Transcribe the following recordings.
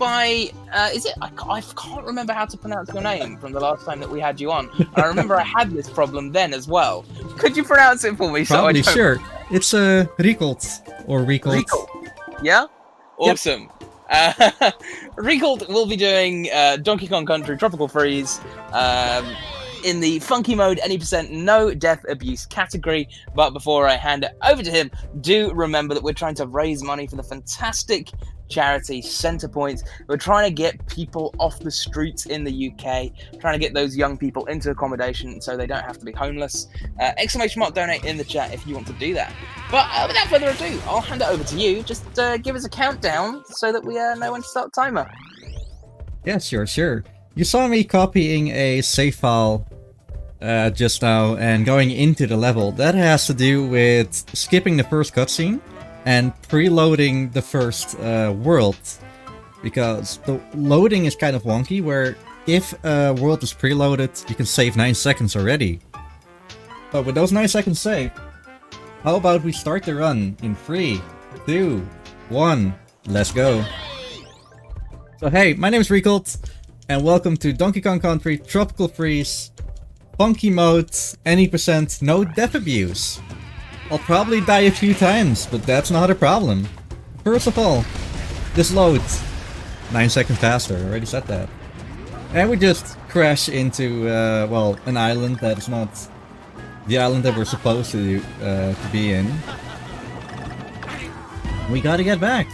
by, is it? I can't remember how to pronounce your name from the last time that we had you on. I remember I had this problem then as well. Could you pronounce it for me? Probably, sure. It's Riekelt or Riekelt. Yeah? Awesome. Yep. Riekelt will be doing Donkey Kong Country Tropical Freeze in the funky mode, any percent no death abuse category. But before I hand it over to him, do remember that we're trying to raise money for the fantastic charity Centrepoint. We're trying to get people off the streets in the UK, trying to get those young people into accommodation so they don't have to be homeless. !donate in the chat if you want to do that. But without further ado, I'll hand it over to you. Just give us a countdown so that we know when to start the timer. Yeah, sure. You saw me copying a save file just now and going into the level. That has to do with skipping the first cutscene and preloading the first world, because the loading is kind of wonky, where if a world is preloaded, you can save 9 seconds already. But with those 9 seconds saved, how about we start the run in 3, 2, 1, let's go. So hey, my name is Riekelt, and welcome to Donkey Kong Country Tropical Freeze, funky mode, any percent no death abuse. I'll probably die a few times, but that's not a problem. First of all, this loads 9 seconds faster, I already said that. And we just crash into, well, an island that is not the island that we're supposed to be in. We gotta get back.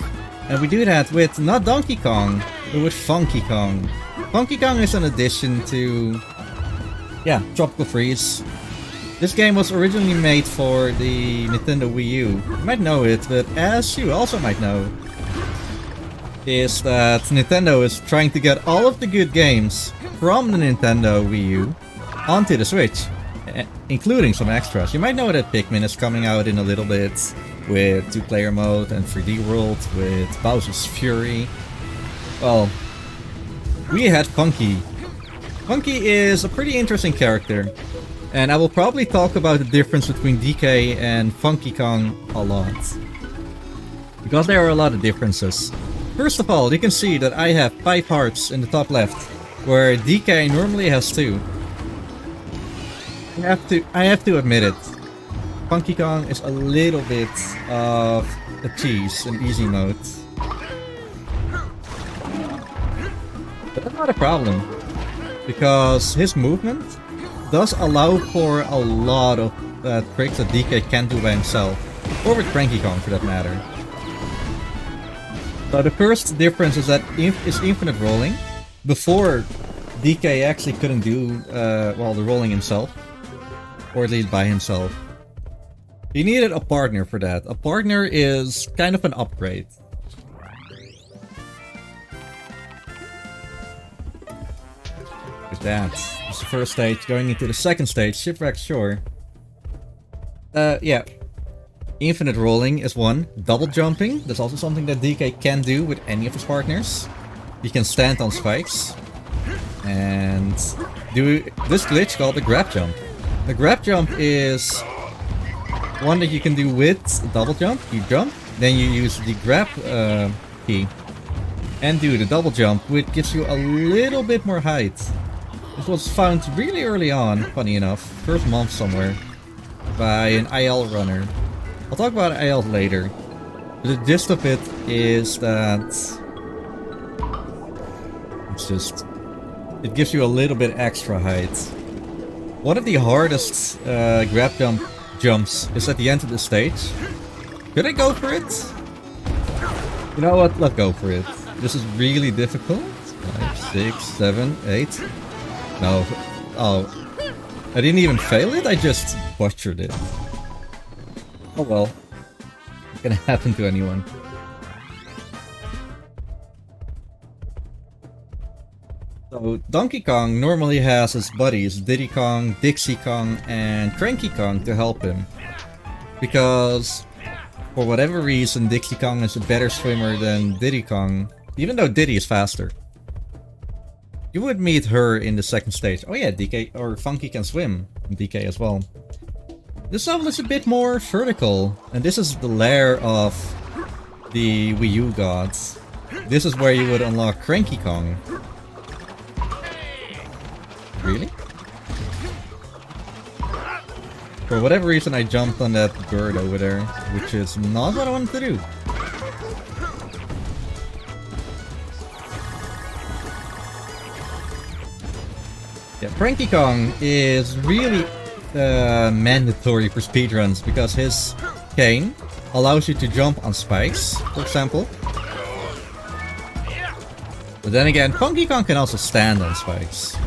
And we do that with not Donkey Kong, but with Funky Kong. Funky Kong is an addition to, yeah, Tropical Freeze. This game was originally made for the Nintendo Wii U. You might know it, but as you also might know, is that Nintendo is trying to get all of the good games from the Nintendo Wii U onto the Switch, including some extras. You might know that Pikmin is coming out in a little bit with 2-player mode and 3D World with Bowser's Fury. Well, we had Funky. Funky is a pretty interesting character, and I will probably talk about the difference between DK and Funky Kong a lot, because there are a lot of differences. First of all, you can see that I have 5 hearts in the top left, where DK normally has 2. I have to admit it. Funky Kong is a little bit of a cheese in easy mode. But that's not a problem, because his movement does allow for a lot of tricks that DK can't do by himself, or with Cranky Kong for that matter. So the first difference is that is infinite rolling. Before, DK actually couldn't do well, the rolling himself, or at least by himself. He needed a partner for that. A partner is kind of an upgrade. With that, it's the first stage. Going into the second stage, Shipwreck Shore. Yeah. Infinite rolling is one. Double jumping, that's also something that DK can do with any of his partners. He can stand on spikes and do this glitch called the grab jump. The grab jump is one that you can do with double jump. You jump, then you use the grab key and do the double jump, which gives you a little bit more height. This was found really early on, funny enough, first month somewhere, by an IL runner. I'll talk about IL later. But the gist of it is that it gives you a little bit extra height. One of the hardest grab jumps is at the end of the stage. Could I go for it? You know what? Let's go for it. This is really difficult. 5, 6, 7, 8. No. Oh. I didn't even fail it, I just butchered it. Oh well. It's gonna happen to anyone. So, Donkey Kong normally has his buddies, Diddy Kong, Dixie Kong, and Cranky Kong to help him. Because, for whatever reason, Dixie Kong is a better swimmer than Diddy Kong, even though Diddy is faster. You would meet her in the second stage. Oh yeah, DK or Funky can swim, and DK as well. This level is a bit more vertical, and this is the lair of the Wii U gods. this is where you would unlock Cranky Kong. Really? For whatever reason, I jumped on that bird over there, which is not what I wanted to do. Yeah, Cranky Kong is really mandatory for speedruns because his cane allows you to jump on spikes, for example. But then again, Funky Kong can also stand on spikes.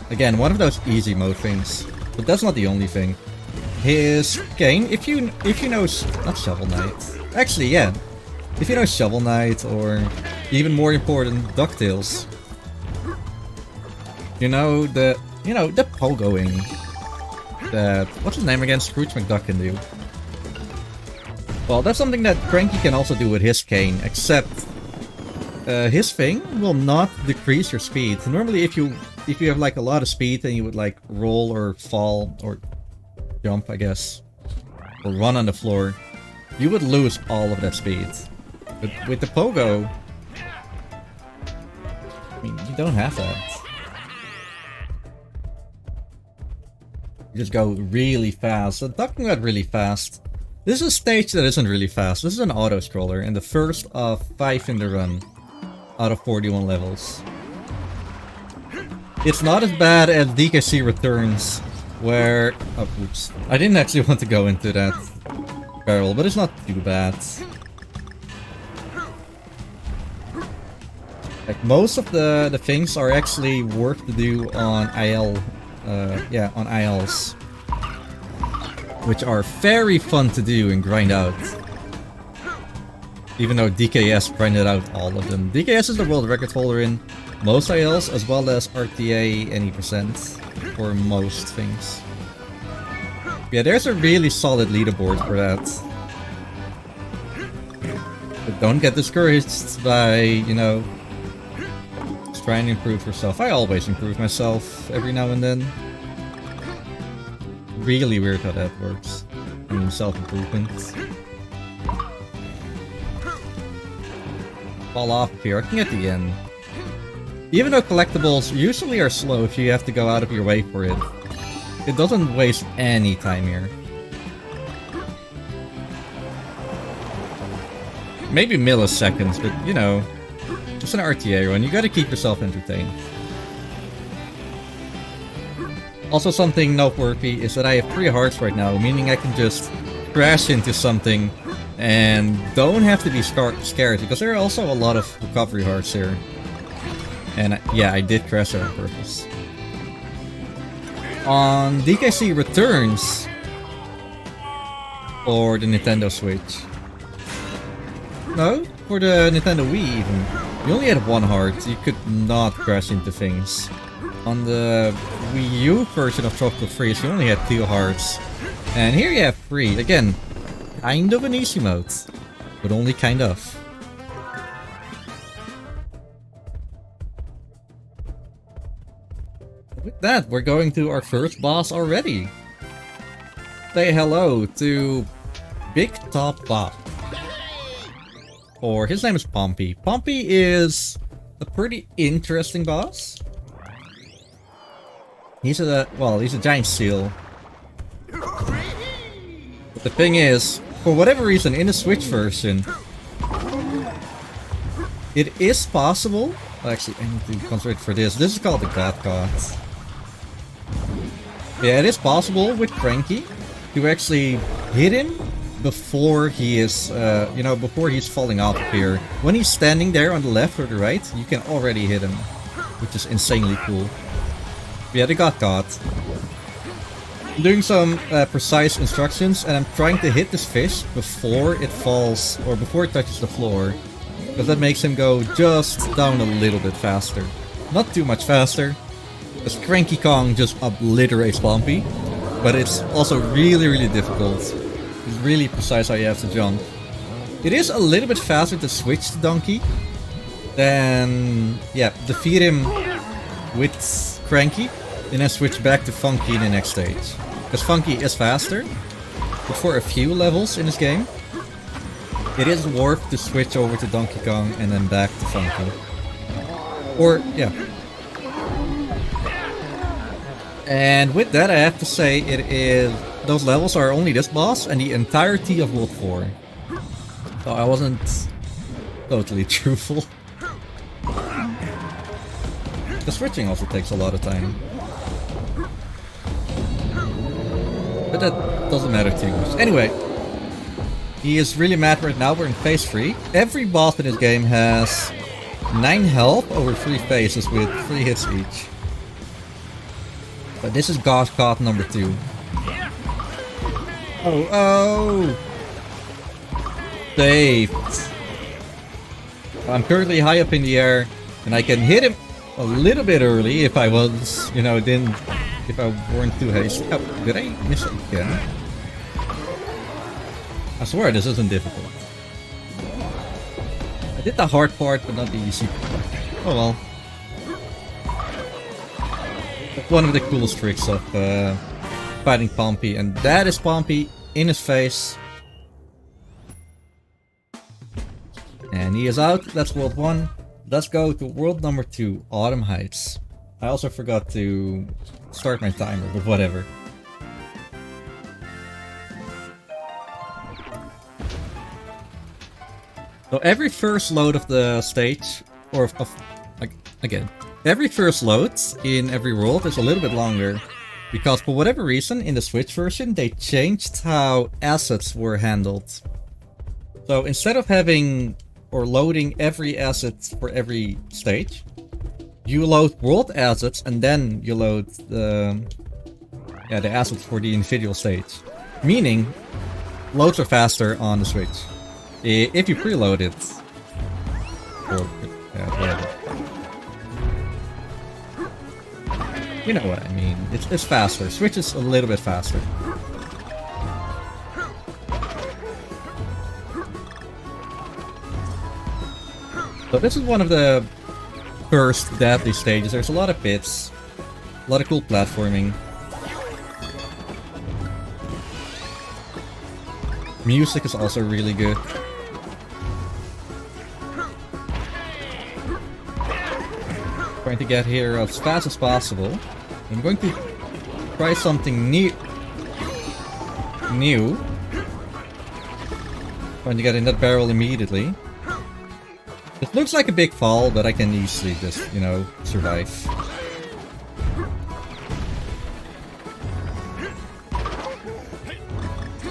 Again, one of those easy mode things. But that's not the only thing. His cane, if you know, not Shovel Knight. Actually, yeah. If you know Shovel Knight, or even more important, DuckTales. You know the pogoing that, what's his name again, Scrooge McDuck can do. Well, that's something that Cranky can also do with his cane, except his thing will not decrease your speed. Normally, if you have like a lot of speed and you would like roll or fall or jump, I guess, or run on the floor, you would lose all of that speed. But with the pogo, I mean, you don't have that. You just go really fast. So talking about really fast, this is a stage that isn't really fast. This is an auto-scroller, and the first of 5 in the run out of 41 levels. It's not as bad as DKC Returns, where... Oh, oops. I didn't actually want to go into that barrel, but it's not too bad. Like, most of the things are actually worth to do on IL... yeah, on ILs. Which are very fun to do and grind out. Even though DKS grinded out all of them. DKS is the world record holder in most ILs, as well as RTA any percent for most things. Yeah, there's a really solid leaderboard for that. But don't get discouraged by, you know, just trying to improve yourself. I always improve myself every now and then. Really weird how that works. I mean, self-improvement. Fall off here, I can get the end. Even though collectibles usually are slow if you have to go out of your way for it, it doesn't waste any time here. Maybe milliseconds, but you know, just an RTA run, you gotta keep yourself entertained. Also, something noteworthy is that I have 3 hearts right now, meaning I can just crash into something and don't have to be scared, because there are also a lot of recovery hearts here. And yeah, I did crash there on purpose. On DKC Returns, or the Nintendo Switch. No, for the Nintendo Wii even. You only had 1 heart, you could not crash into things. On the Wii U version of Tropical Freeze, you only had 2 hearts. And here you have 3. Again, kind of an easy mode, but only kind of. With that, we're going to our first boss already. Say hello to Big Top Bob. Or his name is Pompey. Pompey is a pretty interesting boss. He's a giant seal. But the thing is, for whatever reason, in the Switch version, it is possible. Actually, I need to concentrate for this. This is called the God Cards. Yeah, it is possible with Cranky to actually hit him before he is, before he's falling off here. When he's standing there on the left or the right, you can already hit him, which is insanely cool. But yeah, they got caught. I'm doing some precise instructions, and I'm trying to hit this fish before it falls, or before it touches the floor, because that makes him go just down a little bit faster. Not too much faster, as Cranky Kong just obliterates Pompey, but it's also really, really difficult. It's really precise how you have to jump. It is a little bit faster to switch to Donkey than, yeah, defeat him with Cranky, and then switch back to Funky in the next stage. Because Funky is faster, but for a few levels in this game. it is worth to switch over to Donkey Kong and then back to Funky. Or, yeah. And with that, I have to say those levels are only this boss and the entirety of World 4. So I wasn't totally truthful. The switching also takes a lot of time. But that doesn't matter too much. Anyway, he is really mad right now. We're in phase 3. Every boss in this game has 9 health over 3 phases with 3 hits each. But this is God Caught number 2. Oh! Saved. I'm currently high up in the air, and I can hit him a little bit early if I was, you know, if I weren't too hasty. Oh, did I miss it again? I swear this isn't difficult. I did the hard part, but not the easy part. Oh well. That's one of the coolest tricks of fighting Pompey, and that is Pompey in his face. And he is out. That's World 1. Let's go to World number 2, Autumn Heights. I also forgot to start my timer, but whatever. So every first load of the stage, or again, every first load in every world is a little bit longer. Because for whatever reason, in the Switch version, they changed how assets were handled. So instead of having or loading every asset for every stage, you load world assets and then you load the assets for the individual stage. Meaning, loads are faster on the Switch. If you preload it. Or, whatever. You know what I mean. It's faster. Switch is a little bit faster. So this is one of the first deadly stages. There's a lot of bits, a lot of cool platforming. Music is also really good. Trying to get here as fast as possible. I'm going to try something new. Trying to get in that barrel immediately. It looks like a big fall, but I can easily just, you know, survive.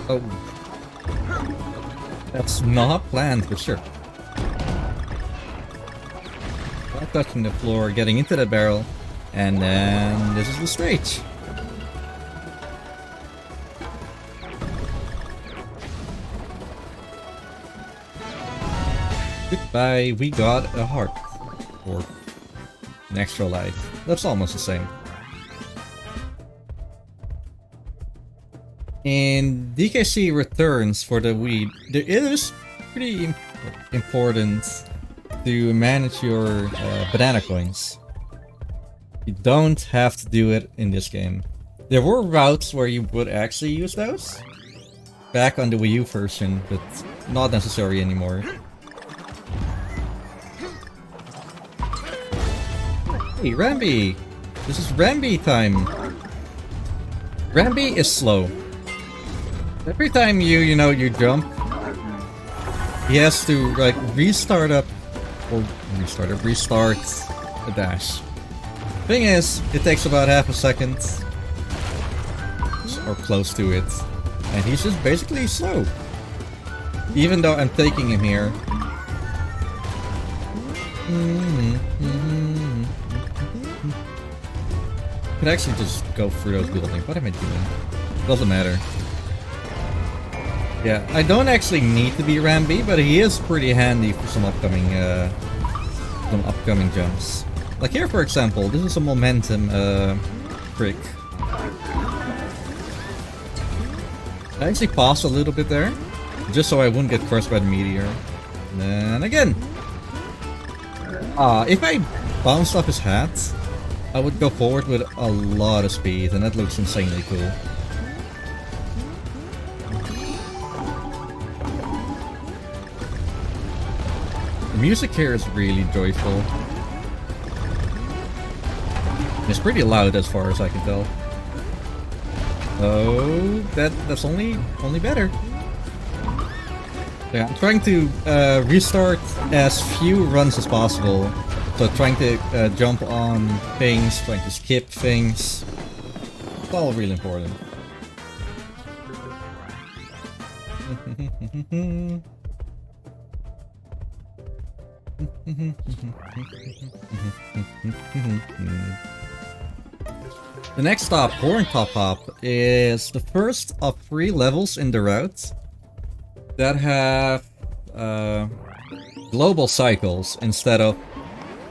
Oh. That's not planned for sure. Not touching the floor, getting into the barrel, and then this is the stage. Goodbye, we got a heart. Or an extra life. That's almost the same. In DKC Returns for the Wii, it is pretty important to manage your banana coins. You don't have to do it in this game. There were routes where you would actually use those back on the Wii U version, but not necessary anymore. Hey, Rambi! This is Rambi time! Rambi is slow. Every time you jump, he has to, like, restart the dash. Thing is, it takes about half a second, or close to it, and he's just basically slow. Even though I'm taking him here. Could actually just go through those buildings. What am I doing? Doesn't matter. Yeah, I don't actually need to be Rambi, but he is pretty handy for some upcoming jumps. Like here, for example, this is a momentum trick. I actually paused a little bit there, just so I wouldn't get crushed by the meteor. And then again. If I bounced off his hat, I would go forward with a lot of speed, and that looks insanely cool. music here is really joyful. It's pretty loud as far as I can tell. Oh, that's only better. Yeah, I'm trying to restart as few runs as possible. So trying to jump on things, trying to skip things. It's all really important. The next stop, Horn Top Hop, is the first of 3 levels in the route that have global cycles instead of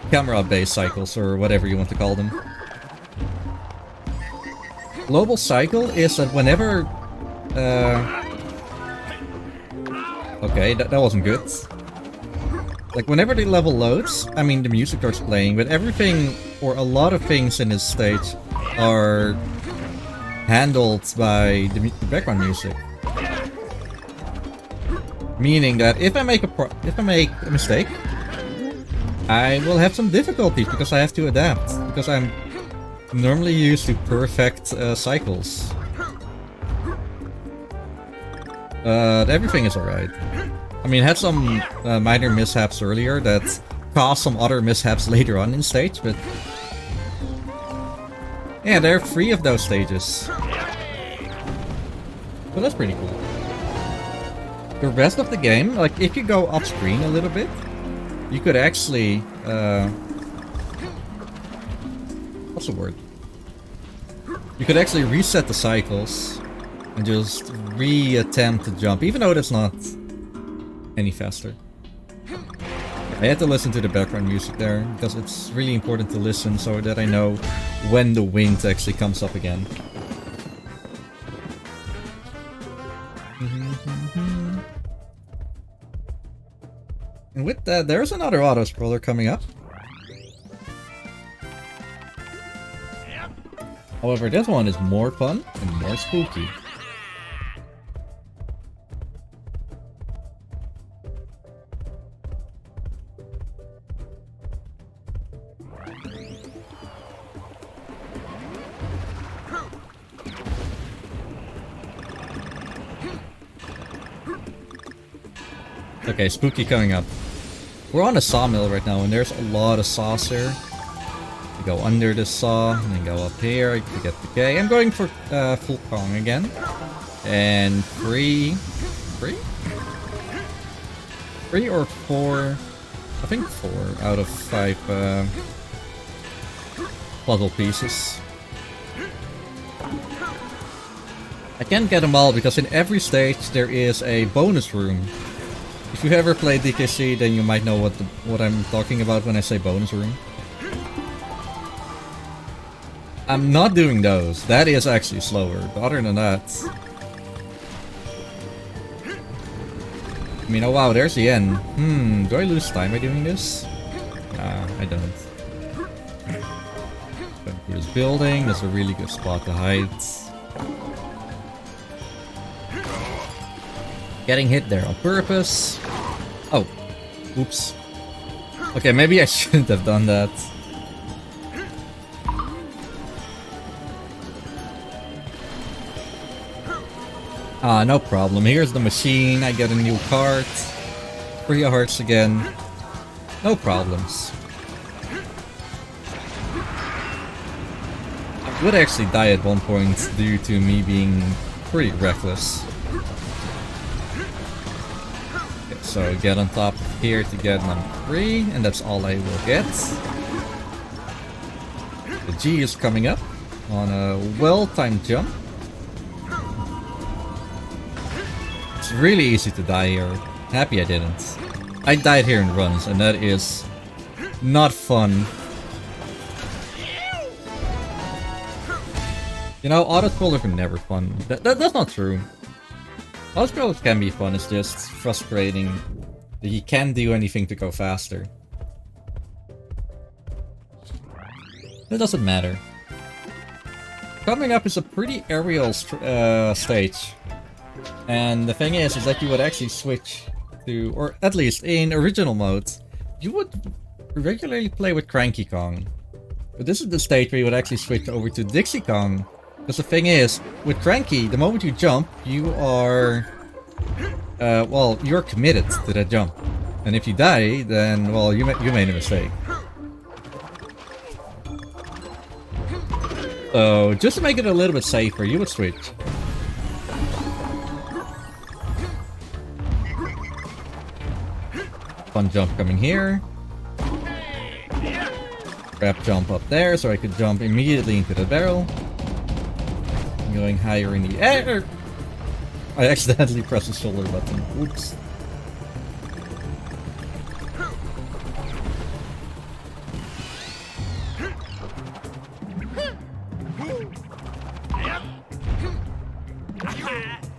camera-based cycles, or whatever you want to call them. Global cycle is that whenever... okay, that wasn't good. Like, whenever the level loads, I mean, the music starts playing, but everything, or a lot of things in this stage, are handled by the background music. Meaning that if I make a mistake, I will have some difficulties because I have to adapt. Because I'm normally used to perfect cycles. Everything is alright. I mean, I had some minor mishaps earlier that caused some other mishaps later on in stage, but... yeah, there are 3 of those stages. So that's pretty cool. The rest of the game, like, if you go off screen a little bit, you could actually, what's the word? You could actually reset the cycles and just re-attempt to jump, even though that's not any faster. I had to listen to the background music there, because it's really important to listen so that I know when the wind actually comes up again. And with that, there's another auto-scroller coming up. However, this one is more fun and more spooky. Okay, spooky coming up. We're on a sawmill right now, and there's a lot of saws here. You go under the saw, and then go up here to get the K. I'm going for full Kong again. And 3 or 4, I think 4 out of 5 puzzle pieces. I can't get them all because in every stage there is a bonus room. If you ever played DKC, then you might know what I'm talking about when I say bonus room. I'm not doing those. That is actually slower. But other than that... I mean, oh wow, there's the end. Do I lose time by doing this? Nah, I don't. Going through this building, that's a really good spot to hide. Getting hit there on purpose. Oh, oops. Okay, maybe I shouldn't have done that. Ah, no problem. Here's the machine. I get a new card. 3 hearts again. No problems. I would actually die at one point due to me being pretty reckless. Okay, so get on top here to get number 3, and that's all I will get. The G is coming up on a well-timed jump. It's really easy to die here. Happy I didn't. I died here in runs, and that is not fun. You know, auto-scrollers are never fun. That's not true. Auto-scrollers can be fun, it's just frustrating that you can't do anything to go faster. It doesn't matter. Coming up is a pretty aerial stage. And the thing is that you would actually switch to, or at least in original mode, you would regularly play with Cranky Kong. But this is the stage where you would actually switch over to Dixie Kong. Because the thing is, with Cranky, the moment you jump, you are... well, you're committed to that jump. And if you die, then, well, you made a mistake. So, just to make it a little bit safer, you would switch. Fun jump coming here. Grab jump up there so I could jump immediately into the barrel. Going higher in the air. I accidentally pressed the shoulder button. Oops.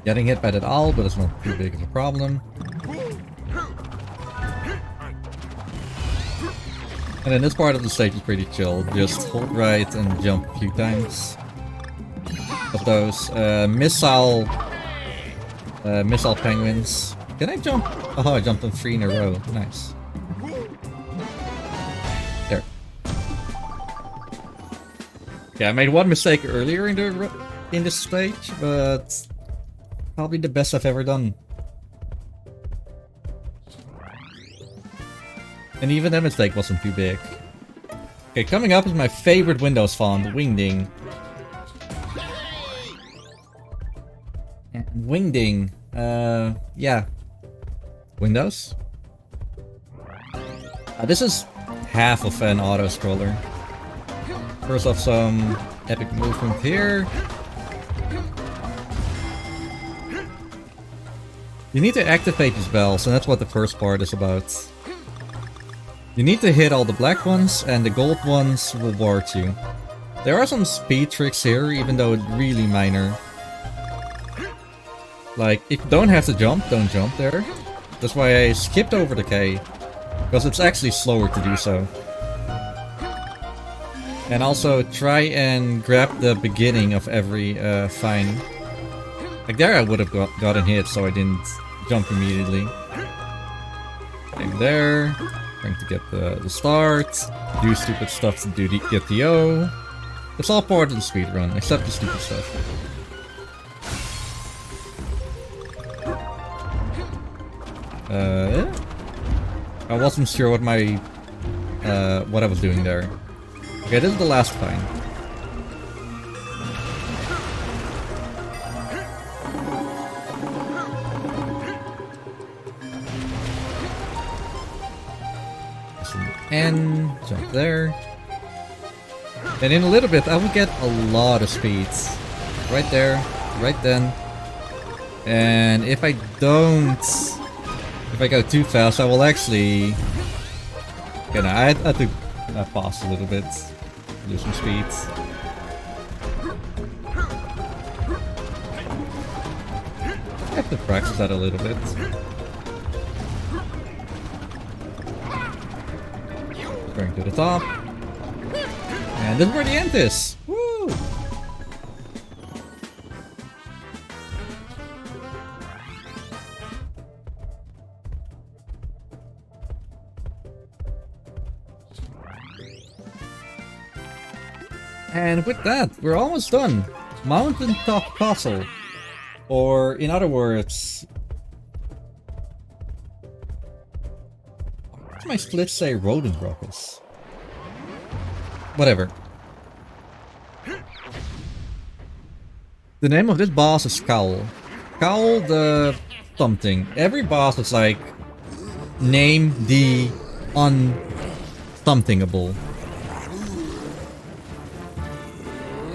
Getting hit by that owl, but it's not too big of a problem. And then this part of the stage is pretty chill. Just hold right and jump a few times. Of those missile penguins. Can I jump? Oh, I jumped on 3 in a row. Nice. There. Yeah, I made one mistake earlier in this stage, but probably the best I've ever done. And even that mistake wasn't too big. Okay, coming up is my favorite Windows font, Wingding. And Wingding, yeah. Windows? This is half of an auto-scroller. First off, some epic movement here. You need to activate these bells, and that's what the first part is about. You need to hit all the black ones, and the gold ones will ward you. There are some speed tricks here, even though it's really minor. Like, if you don't have to jump, don't jump there. That's why I skipped over the K, because it's actually slower to do so. And also, try and grab the beginning of every fine. Like there I would have gotten hit, so I didn't jump immediately. Same there. Trying to get the start. Do stupid stuff to get the O. It's all part of the speedrun, except the stupid stuff. I wasn't sure what my what I was doing there. Okay, this is the last fine. And jump there. And in a little bit I will get a lot of speeds. Right there, right then. And if I go too fast, I will actually... Okay, no, I had to pause a little bit. Lose some speeds. I have to practice that a little bit. Going to the top. And this is where the end is! Woo! And with that, we're almost done. Mountaintop Castle. Or, in other words... What does my split say Rodent Rockets? Whatever. The name of this boss is Cowl. Cowl the something. Every boss is like... Name the un-somethingable.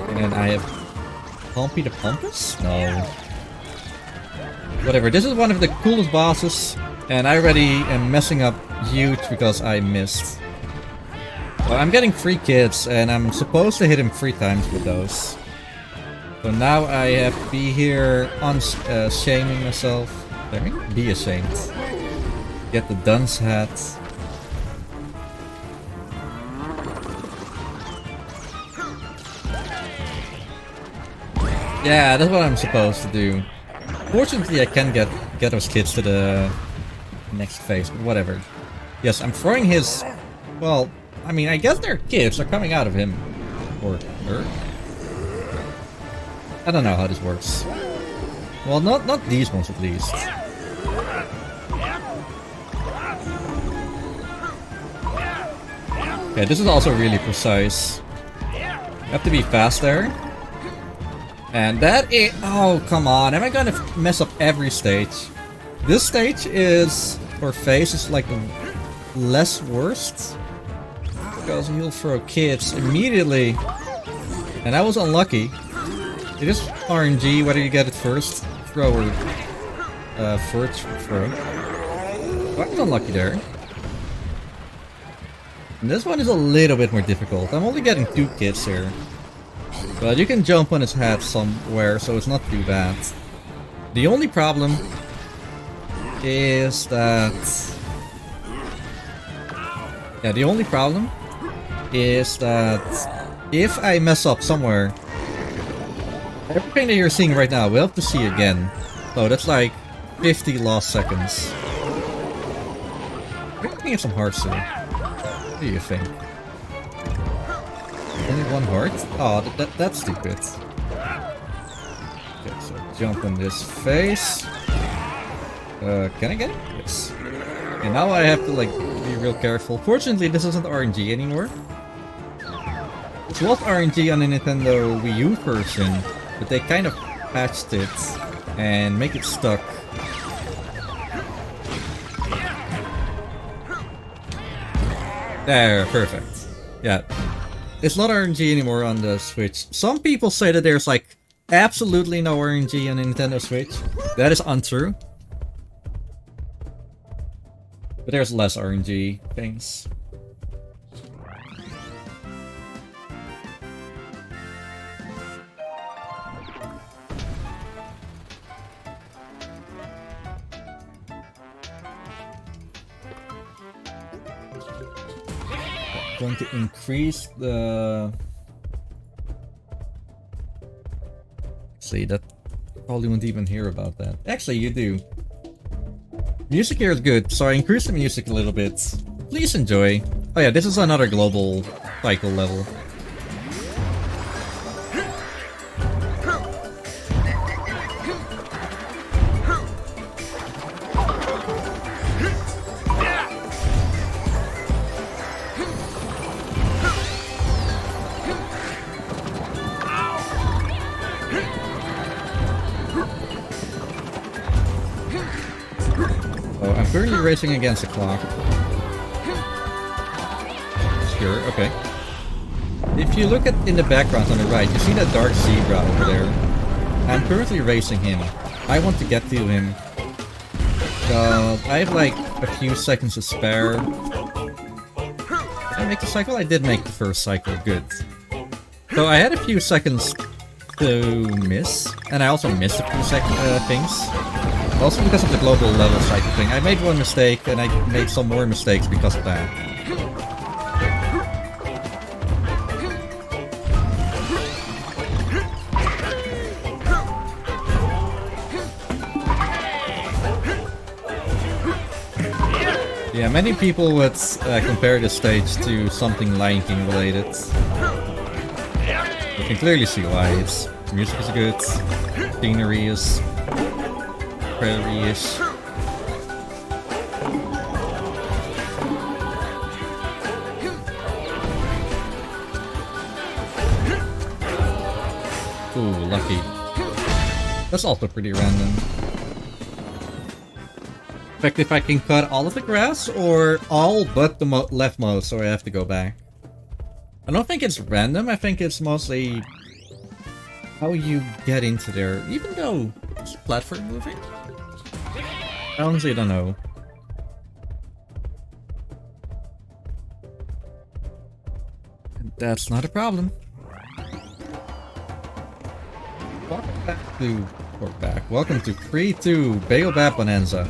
And I have Pompey the Pompous? No. Whatever, this is one of the coolest bosses, and I already am messing up huge because I missed. Well, I'm getting 3 kids, and I'm supposed to hit him 3 times with those. So now I have to be here shaming myself. Be ashamed. Get the dunce hat. Yeah, that's what I'm supposed to do. Fortunately, I can get those kids to the next phase, but whatever. Yes, I'm throwing his... Well, I mean, I guess their kids are coming out of him. Or her. I don't know how this works. Well, not these ones at least. Okay, this is also really precise. You have to be fast there. And that is... Oh, come on. Am I gonna mess up every stage? This stage is... Or phase is like the less worst. Because he'll throw kids immediately. And that was unlucky. It is RNG whether you get it first throw or first throw. Well, I was unlucky there. And this one is a little bit more difficult. I'm only getting 2 kids here. But you can jump on his head somewhere, so it's not too bad. The only problem is that... Yeah, the only problem is that if I mess up somewhere, everything that you're seeing right now we'll have to see again. So that's like 50 lost seconds. We're looking at some hearts soon. What do you think? Only 1 heart? Oh, that's stupid. Okay, so jump on this face. Can I get it? Yes. And now I have to like be real careful. Fortunately, this isn't RNG anymore. It was RNG on the Nintendo Wii U version, but they kind of patched it and make it stuck. There, perfect. Yeah. It's not RNG anymore on the Switch. Some people say that there's like absolutely no RNG on the Nintendo Switch. That is untrue. But there's less RNG things. Going to increase the... See, that probably won't even hear about that. Actually, you do. Music here is good, so I increased the music a little bit. Please enjoy. Oh yeah, this is another global cycle level. Oh, I'm currently racing against the clock. Sure, okay. If you look at in the background on the right, you see that dark zebra over there. I'm currently racing him. I want to get to him. So I have like a few seconds to spare. Did I make the cycle? I did make the first cycle, good. So I had a few seconds to miss, and I also missed a few things. Also because of the global level cycle thing. I made one mistake, and I made some more mistakes because of that. Yeah, many people would compare this stage to something Lion King related. You can clearly see why. Its music is good, scenery is prairie-ish. Ooh, lucky. That's also pretty random. In fact, if I can cut all of the grass, or all but the leftmost, so I have to go back. I don't think it's random, I think it's mostly how you get into there, even though it's platform moving. I honestly don't know. That's not a problem. Welcome to Free 2 Baobab Bonanza.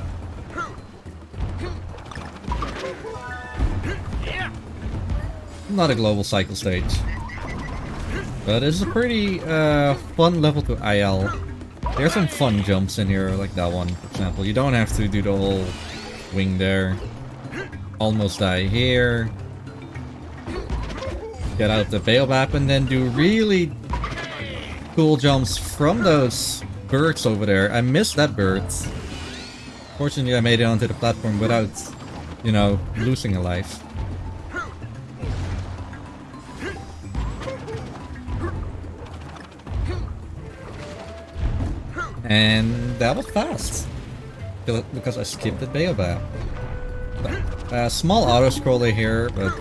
Not a global cycle stage. But it's a pretty fun level to IL. There's some fun jumps in here, like that one, for example. You don't have to do the whole wing there. Almost die here. Get out the baobab and then do really cool jumps from those birds over there. I missed that bird. Fortunately, I made it onto the platform without, you know, losing a life. And that was fast. Because I skipped the baobab. Small auto-scroller here, but...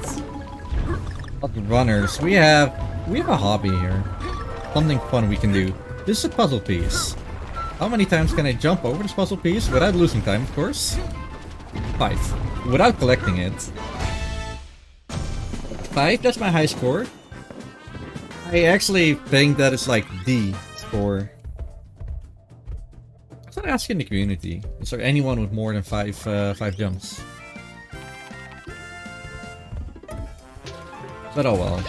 runners, we have a hobby here. Something fun we can do. This is a puzzle piece. How many times can I jump over this puzzle piece without losing time, of course? 5. Without collecting it. 5, that's my high score. I actually think that is like the score. I was asking in the community. Is there anyone with more than 5 jumps? But oh well.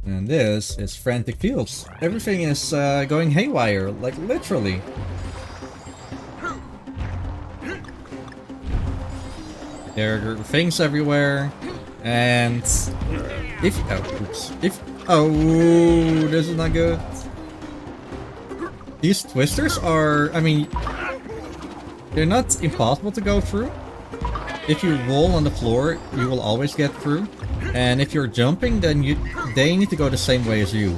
And this is Frantic Fields. Everything is going haywire, like literally. There are things everywhere, and if this is not good. These twisters are, I mean, they're not impossible to go through. If you roll on the floor, you will always get through. And if you're jumping, then they need to go the same way as you.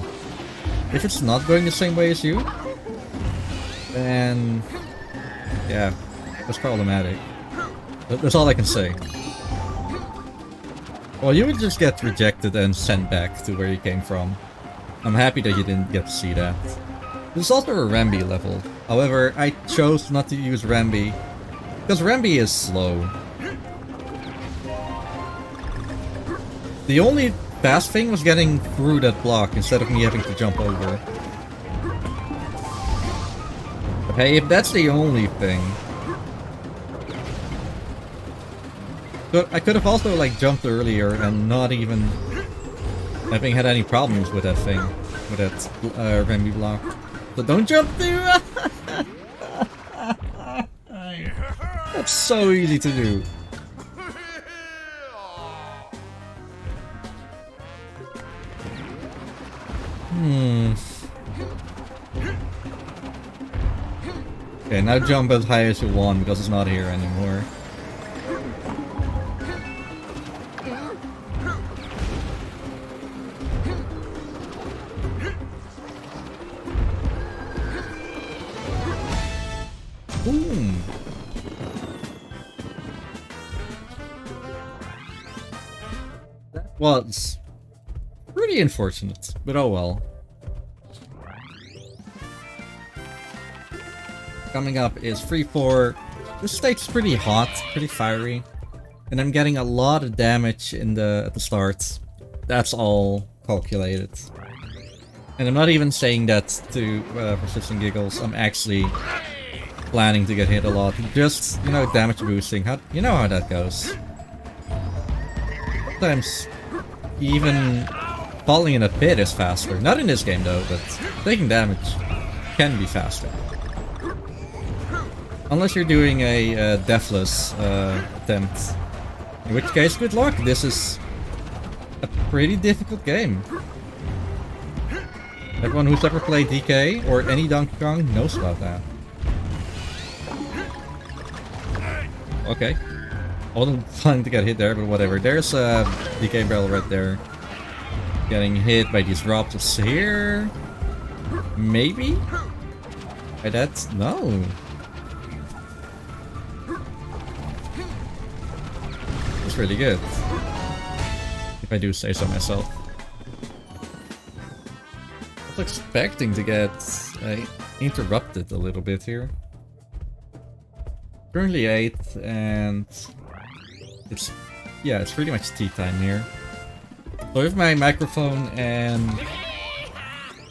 If it's not going the same way as you, then yeah, that's problematic. That's all I can say. Well, you would just get rejected and sent back to where you came from. I'm happy that you didn't get to see that. There's also a Rambi level. However, I chose not to use Rambi because Rambi is slow. The only fast thing was getting through that block instead of me having to jump over. But hey, if that's the only thing... But I could have also like jumped earlier and not even having had any problems with that thing. With that Rambi block. So don't jump through! That's so easy to do. Okay, now jump as high as you want because it's not here anymore. Boom! That was pretty unfortunate, but oh well. Coming up is 3-4. This stage's pretty hot, pretty fiery, and I'm getting a lot of damage at the start. That's all calculated. And I'm not even saying that to for shits and giggles. I'm actually planning to get hit a lot. Just, you know, damage boosting. You know how that goes. Sometimes even falling in a pit is faster. Not in this game though, but taking damage can be faster. Unless you're doing a deathless attempt. In which case, good luck. This is a pretty difficult game. Everyone who's ever played DK or any Donkey Kong knows about that. Okay. I wasn't planning to get hit there, but whatever. There's a DK barrel right there. Getting hit by these drops here. Maybe? By that? No. It's really good. If I do say so myself. I was expecting to get interrupted a little bit here. Currently 8, and it's pretty much tea time here. So if my microphone and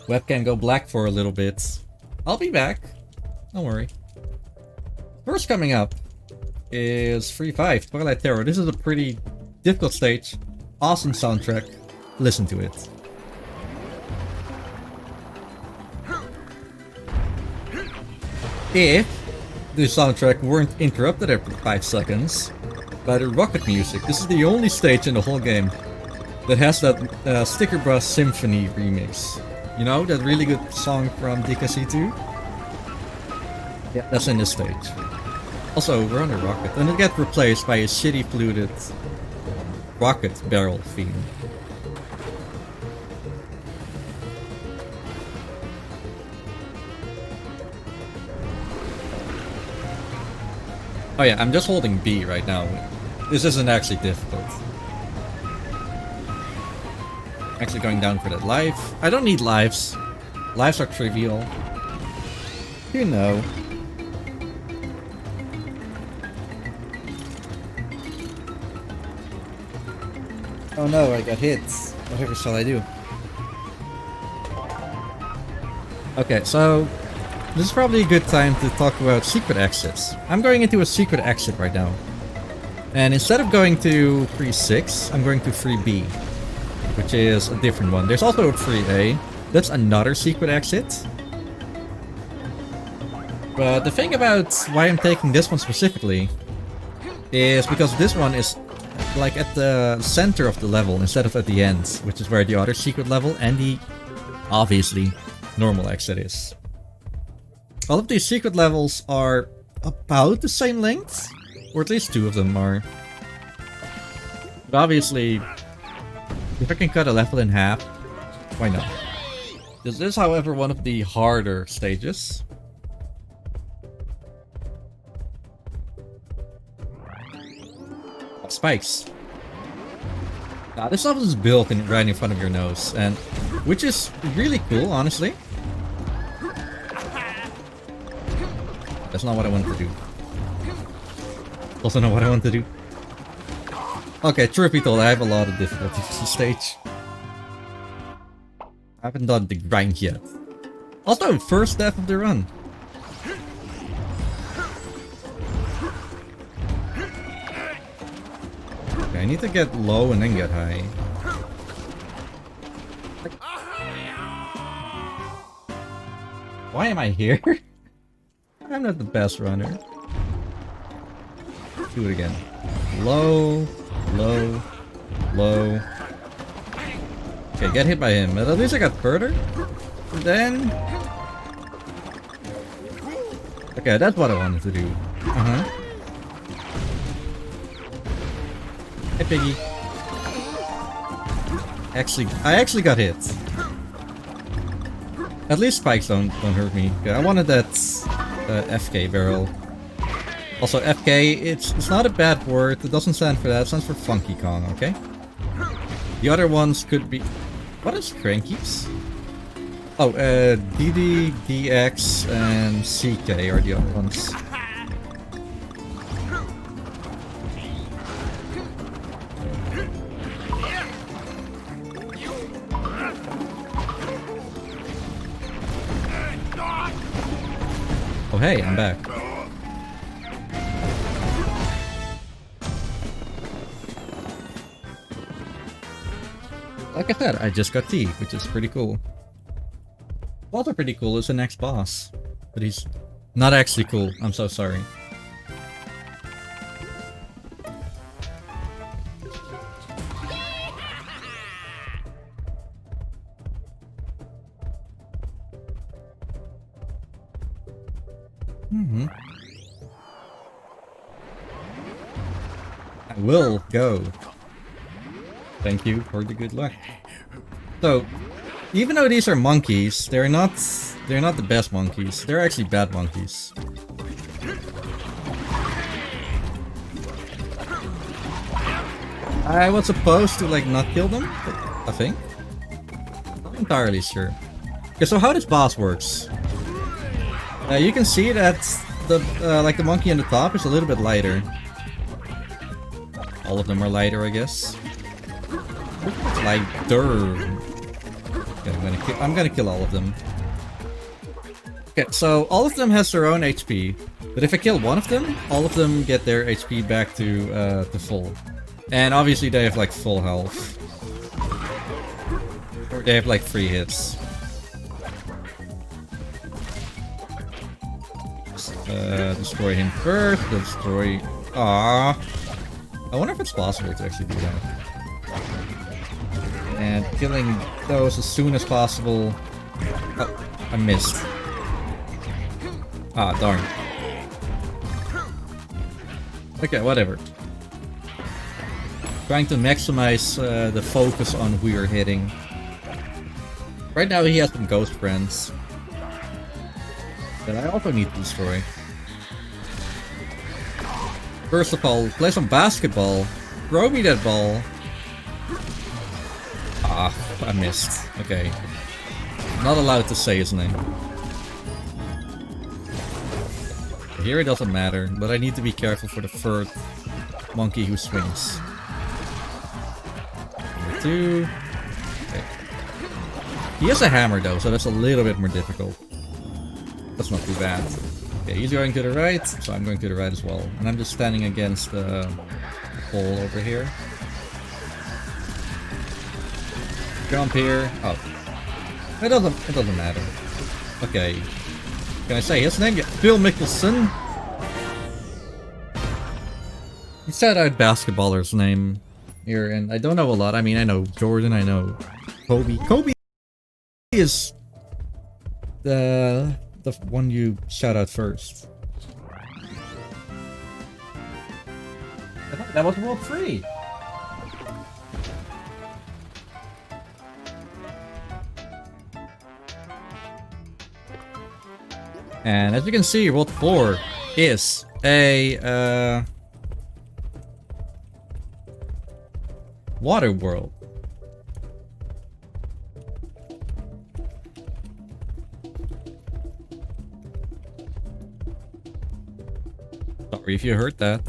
webcam go black for a little bit, I'll be back. Don't worry. First coming up is 3-5, Twilight Terror. This is a pretty difficult stage. Awesome soundtrack. Listen to it. if the soundtrack weren't interrupted every 5 seconds by the rocket music. This is the only stage in the whole game that has that Sticker Bus Symphony remix. You know, that really good song from DKC2? Yeah, that's in this stage. Also, we're on a rocket, and it gets replaced by a shitty fluted rocket barrel theme. Oh yeah, I'm just holding B right now. This isn't actually difficult. Actually going down for that life. I don't need lives. Lives are trivial. You know. Oh no, I got hit. Whatever shall I do? Okay, so this is probably a good time to talk about secret exits. I'm going into a secret exit right now. And instead of going to 3-6, I'm going to 3B, which is a different one. There's also a 3A. That's another secret exit. But the thing about why I'm taking this one specifically is because this one is like at the center of the level instead of at the end, which is where the other secret level and the obviously normal exit is. All of these secret levels are about the same length, or at least 2 of them are. But obviously, if I can cut a level in half, why not? This is, however, one of the harder stages. Spikes. Now, this level is built right in front of your nose, and which is really cool, honestly. That's not what I wanted to do. Also not what I want to do. Okay, truth be told, I have a lot of difficulties with this stage. I haven't done the grind yet. Also, first death of the run. Okay, I need to get low and then get high. Why am I here? I'm not the best runner. Do it again. Low, low, low. Okay, get hit by him. At least I got further. And then... Okay, that's what I wanted to do. Uh-huh. Hey, piggy. I actually got hit. At least spikes don't hurt me. Okay, I wanted that FK barrel. Also, FK, it's not a bad word. It doesn't stand for that. It stands for Funky Kong, okay? The other ones could be... What is Crankies? Oh, DD, DX, and CK are the other ones. Oh hey, I'm back. Like I said, I just got T, which is pretty cool. Also pretty cool is the next boss. But he's not actually cool, I'm so sorry. I will go. Thank you for the good luck. So, even though these are monkeys, they're not the best monkeys. They're actually bad monkeys. I was supposed to like not kill them, I think. Not entirely sure. Okay, so how this boss works? You can see that the like the monkey on the top is a little bit lighter. All of them are lighter, I guess. Lighter. Okay, I'm gonna kill all of them. Okay, so all of them has their own HP, but if I kill one of them, all of them get their HP back to full. And obviously they have like full health. Or they have like 3 hits. Destroy him first. Destroy... Ah. I wonder if it's possible to actually do that. And killing those as soon as possible. Oh, I missed. Ah, darn. Okay, whatever. Trying to maximize the focus on who you're hitting. Right now he has some ghost friends that I also need to destroy. First of all, play some basketball. Throw me that ball. Ah, I missed. Okay. Not allowed to say his name. Here it doesn't matter, but I need to be careful for the third monkey who swings. Number 2. Okay. He has a hammer though, so that's a little bit more difficult. That's not too bad. Okay, he's going to the right, so I'm going to the right as well. And I'm just standing against the pole over here. Jump here. Oh. It doesn't matter. Okay. Can I say his name? Yeah, Phil Mickelson. He said out basketballer's name here, and I don't know a lot. I mean, I know Jordan, I know Kobe. Kobe is the one you shout out first. I thought that was World 3. And as you can see, World 4 is a water world. Sorry if you heard that.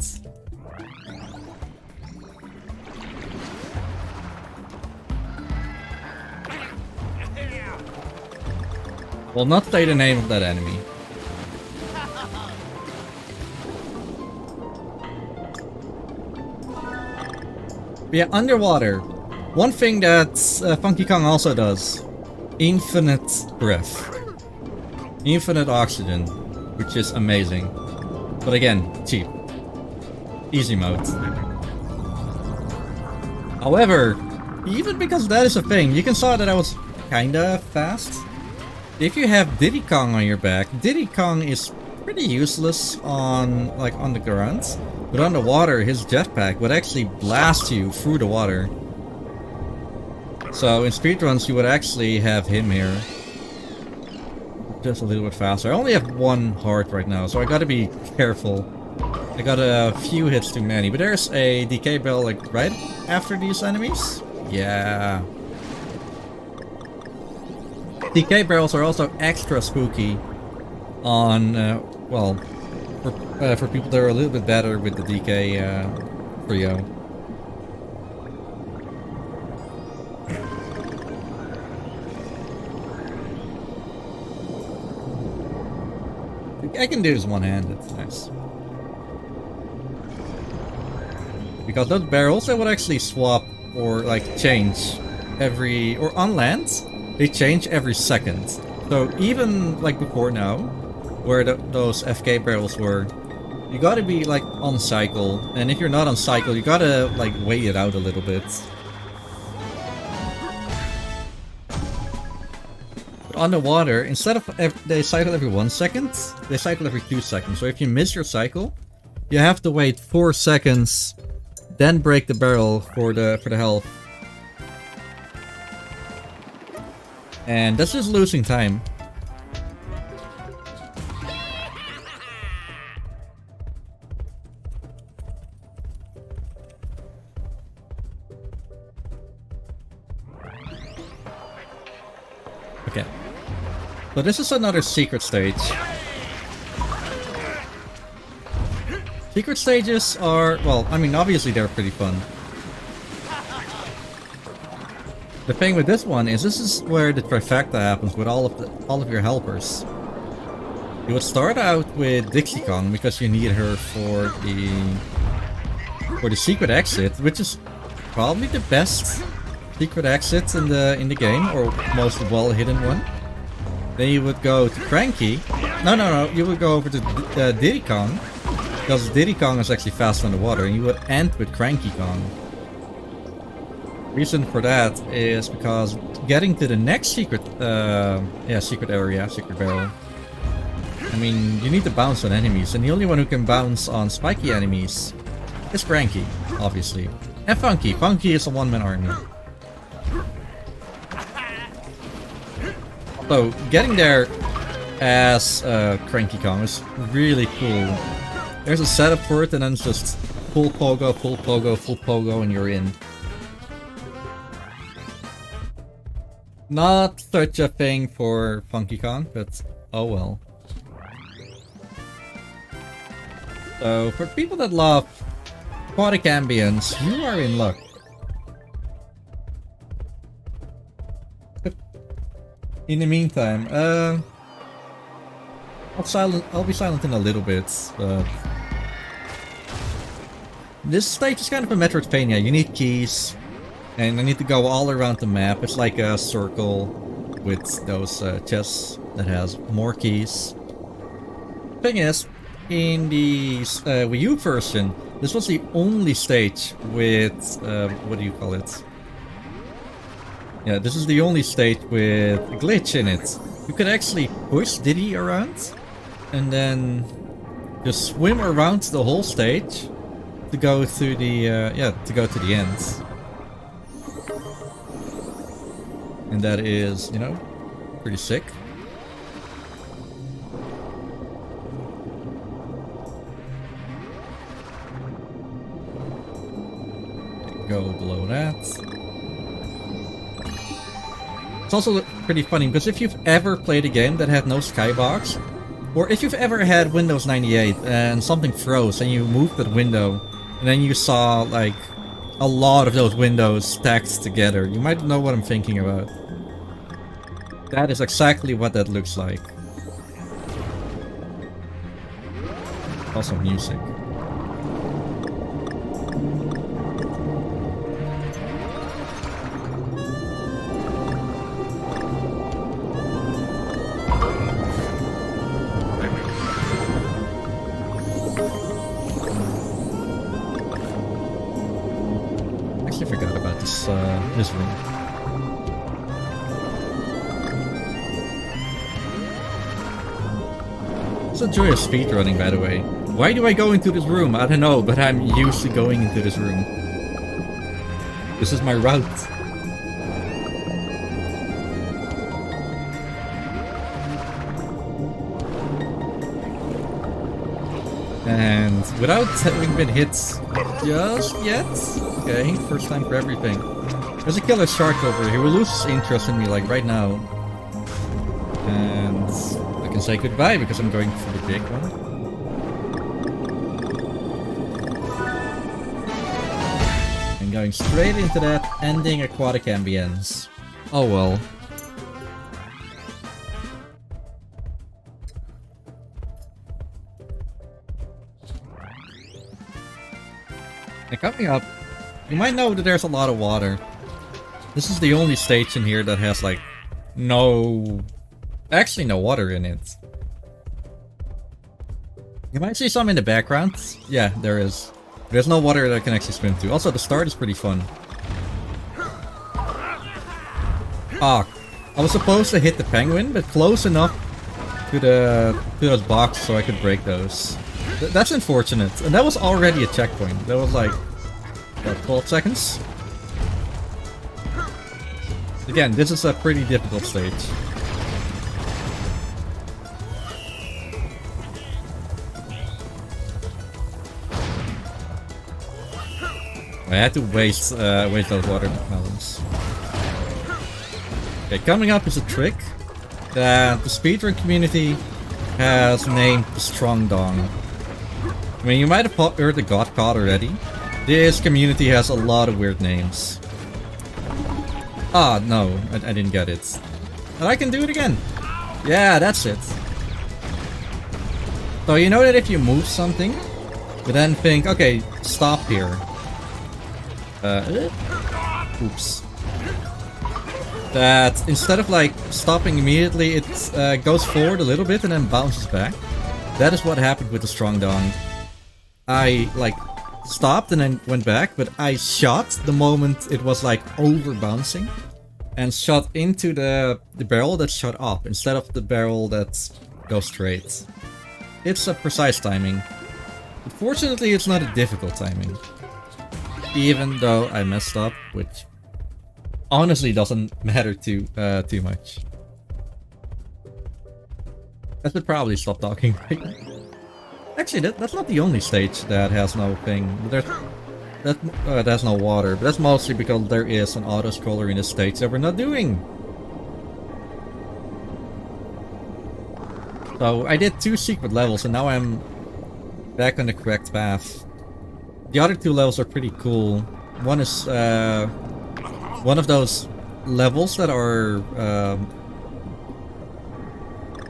Will not say the name of that enemy. But yeah, underwater. One thing that Funky Kong also does. Infinite breath. Infinite oxygen. Which is amazing. But again, cheap. Easy mode. However, even because that is a thing, you can saw that I was kinda fast. If you have Diddy Kong on your back, Diddy Kong is pretty useless on the ground. But on the water, his jetpack would actually blast you through the water. So in speedruns, you would actually have him here. Just a little bit faster. I only have 1 heart right now, so I gotta be careful. I got a few hits too many, but there's a decay bell like right after these enemies. Yeah. Decay barrels are also extra spooky on, well, for people that are a little bit better with the DK trio. I can do this one-handed, nice. Because those barrels, they would actually swap or like change every, or on land, they change every second. So even like before now, where those FK barrels were, you gotta be like on cycle, and if you're not on cycle, you gotta like wait it out a little bit. But on the water, instead of they cycle every 1 second, they cycle every 2 seconds. So if you miss your cycle, you have to wait 4 seconds, then break the barrel for the health. And that's just losing time. Okay. So this is another secret stage. Secret stages are, well, I mean, obviously they're pretty fun. The thing with this one is this is where the trifecta happens with all of your helpers. You would start out with Dixie Kong because you need her for the secret exit, which is probably the best secret exit in the game, or most well hidden one. Then you would go to Cranky, No. You would go over to Diddy Kong, because Diddy Kong is actually fast on the water, and you would end with Cranky Kong. Reason for that is because getting to the next secret area, secret barrel. I mean, you need to bounce on enemies, and the only one who can bounce on spiky enemies is Cranky, obviously. And Funky. Funky is a one-man army. So, getting there as Cranky Kong is really cool. There's a setup for it, and then it's just full pogo, full pogo, full pogo, and you're in. Not such a thing for Funky Kong, but oh well. So, for people that love aquatic ambience, you are in luck. In the meantime, I'll be silent in a little bit, but this stage is kind of a Metroidvania. You need keys, and I need to go all around the map. It's like a circle with those chests that has more keys. Thing is, in the Wii U version, this was the only stage with what do you call it? Yeah, this is the only stage with a glitch in it. You could actually push Diddy around and then just swim around the whole stage to go to the end. And that is, you know, pretty sick. Go below that. It's also pretty funny because if you've ever played a game that had no skybox, or if you've ever had Windows 98 and something froze and you moved that window and then you saw like a lot of those windows stacked together, you might know what I'm thinking about. That is exactly what that looks like. Also music. This room. It's a joy of speedrunning, by the way. Why do I go into this room? I don't know, but I'm used to going into this room. This is my route. And without having been hit just yet, okay, first time for everything. There's a killer shark over here. He will lose his interest in me like right now. And I can say goodbye because I'm going for the big one. And going straight into that ending aquatic ambience. Oh well. And coming up, you might know that there's a lot of water. This is the only stage in here that has like actually no water in it. You might see some in the background. Yeah, there is. There's no water that I can actually swim to. Also, the start is pretty fun. Ah, I was supposed to hit the penguin, but close enough to those boxes so I could break those. That's unfortunate. And that was already a checkpoint. That was like, what, 12 seconds? Again, this is a pretty difficult stage. I had to waste those watermelons. Okay, coming up is a trick that the speedrun community has named the Strong Dong. I mean, you might have heard the God Cod already. This community has a lot of weird names. Ah, no, I didn't get it. And I can do it again. Yeah, that's it. So you know that if you move something, you then think, okay, stop here. Oops. that instead of like stopping immediately, it goes forward a little bit and then bounces back. That is what happened with the strong dong. I like stopped and then went back, but I shot the moment it was like over bouncing and shot into the barrel that shot up instead of the barrel that goes straight. It's a precise timing. Unfortunately, it's not a difficult timing. Even though I messed up, which honestly doesn't matter too much. I should probably stop talking right now. Actually, that's not the only stage that has no thing. There's no water, but that's mostly because there is an auto-scroller in this stage that we're not doing. So I did 2 secret levels and now I'm back on the correct path. The other 2 levels are pretty cool. One is one of those levels that are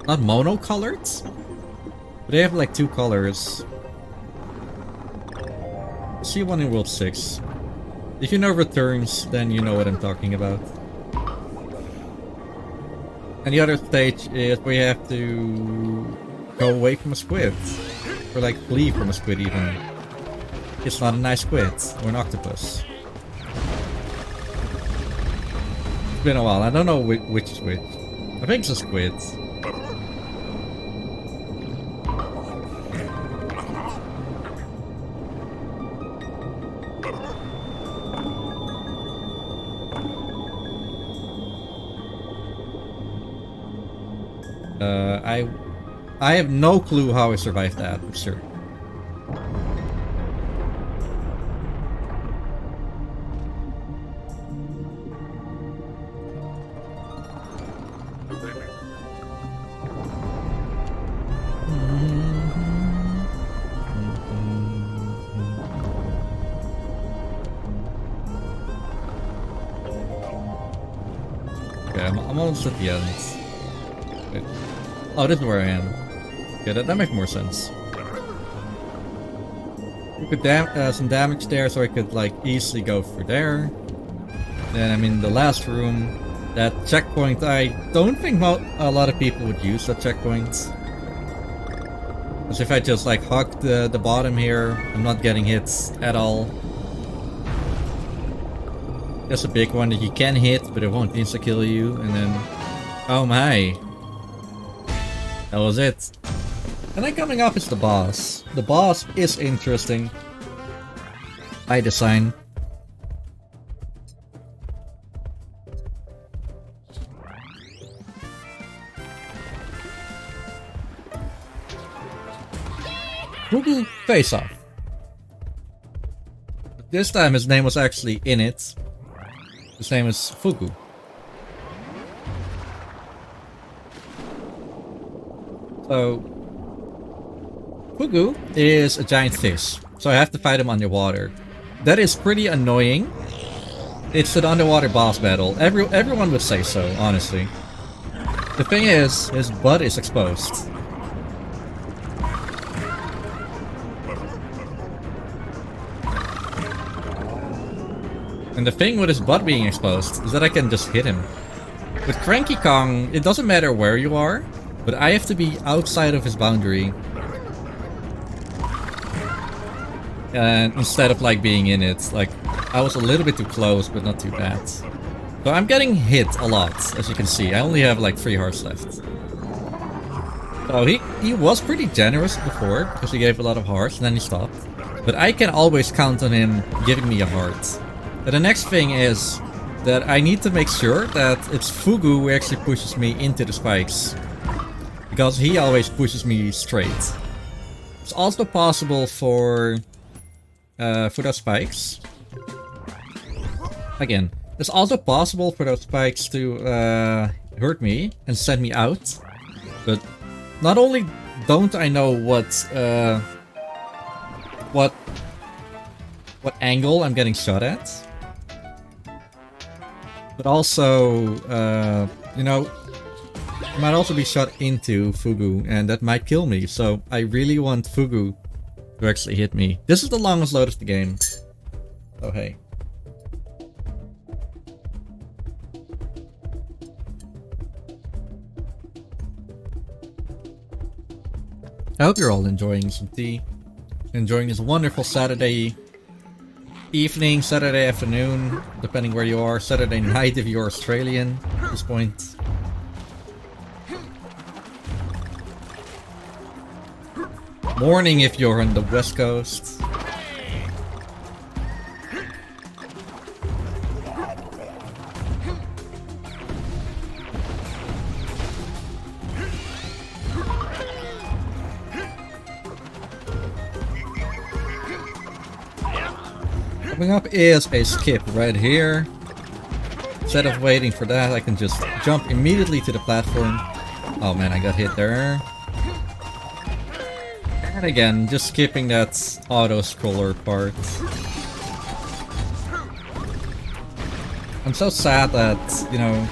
not monocolored, but they have like 2 colors. See one in World 6. If you know returns, then you know what I'm talking about. And the other stage is where you have to go away from a squid. Or like flee from a squid even. It's not a nice squid, or an octopus. It's been a while, I don't know which is which. I think it's a squid. I have no clue how I survived that, but sure. Okay, I'm almost at the end. Wait. Oh, this is where I am. Okay, that makes more sense. You could some damage there, so I could like easily go through there. Then I'm in the last room. That checkpoint, I don't think a lot of people would use that checkpoint. Because if I just like hug the bottom here, I'm not getting hits at all. That's a big one that you can hit, but it won't insta-kill you, and then... Oh my! That was it. And then coming up is the boss. The boss is interesting. By design. Google Face Off. This time his name was actually in it. His name is Fugu. So, Fugu is a giant fish, so I have to fight him underwater. That is pretty annoying. It's an underwater boss battle. Everyone would say so, honestly. The thing is, his butt is exposed. And the thing with his butt being exposed is that I can just hit him. With Cranky Kong, it doesn't matter where you are, but I have to be outside of his boundary. And instead of like being in it, like I was a little bit too close, but not too bad. So I'm getting hit a lot, as you can see. I only have like 3 hearts left. So he was pretty generous before, because he gave a lot of hearts and then he stopped. But I can always count on him giving me a heart. And the next thing is that I need to make sure that it's Fugu who actually pushes me into the spikes. Because he always pushes me straight. It's also possible for those spikes. Again, it's also possible for those spikes to hurt me and send me out. But not only don't I know what angle I'm getting shot at, but also, you know, I might also be shot into Fugu, and that might kill me, so I really want Fugu to actually hit me. This is the longest load of the game. Oh hey. I hope you're all enjoying some tea. Enjoying this wonderful Saturday evening, Saturday afternoon, depending where you are. Saturday night if you're Australian at this point. Morning if you're on the West Coast. Coming up is a skip right here. Instead of waiting for that, I can just jump immediately to the platform. Oh man, I got hit there. And again, just skipping that auto-scroller part. I'm so sad that, you know,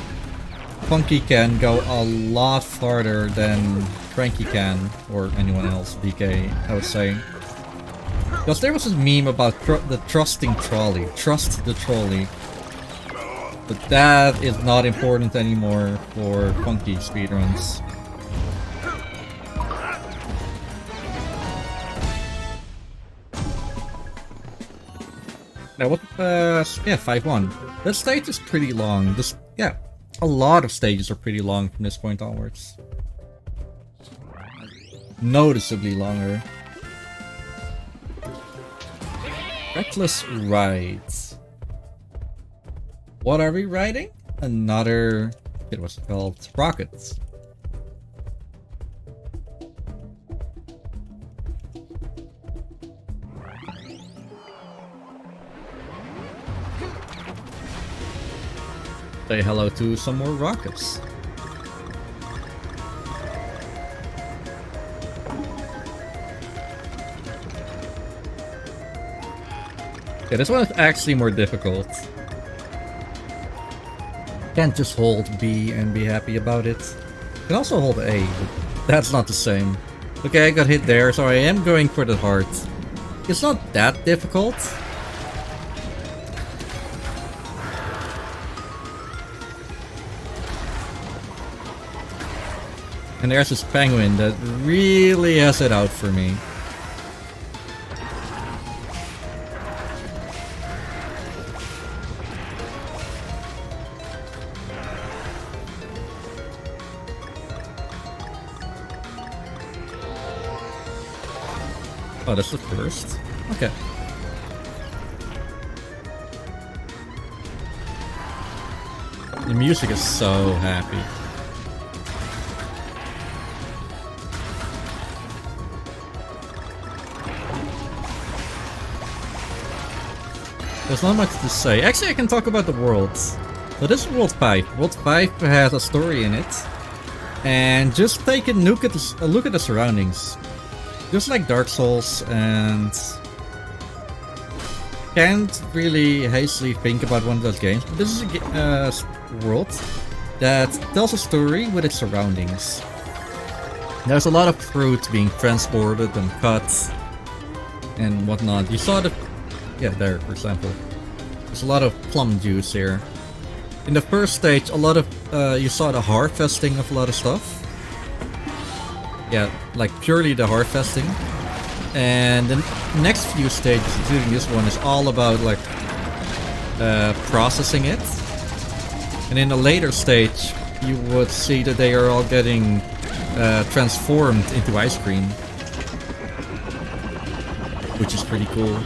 Funky can go a lot farther than Cranky can, or anyone else, DK, I would say. Because there was this meme about the trusting trolley. Trust the trolley. But that is not important anymore for Funky speedruns. Now what, yeah, 5-1. That stage is pretty long. This, yeah, a lot of stages are pretty long from this point onwards. Noticeably longer. Reckless rides. What are we riding? Another... what's it called? Rockets. Say hello to some more rockets. Yeah, this one is actually more difficult. Can't just hold B and be happy about it. You can also hold A, but that's not the same. Okay, I got hit there, so I am going for the heart. It's not that difficult. And there's this penguin that really has it out for me. Oh, that's the first? Okay. The music is so happy. There's not much to say. Actually, I can talk about the worlds. So this is World 5. World 5 has a story in it. And just take a look at the surroundings. Just like Dark Souls, and can't really hastily think about one of those games. But this is a world that tells a story with its surroundings. There's a lot of fruit being transported and cut and whatnot. You saw the... yeah, there, for example. There's a lot of plum juice here. In the first stage, a lot of... you saw the harvesting of a lot of stuff. Yeah, like purely the harvesting. And the next few stages, including this one, is all about like processing it. And in a later stage, you would see that they are all getting transformed into ice cream, which is pretty cool.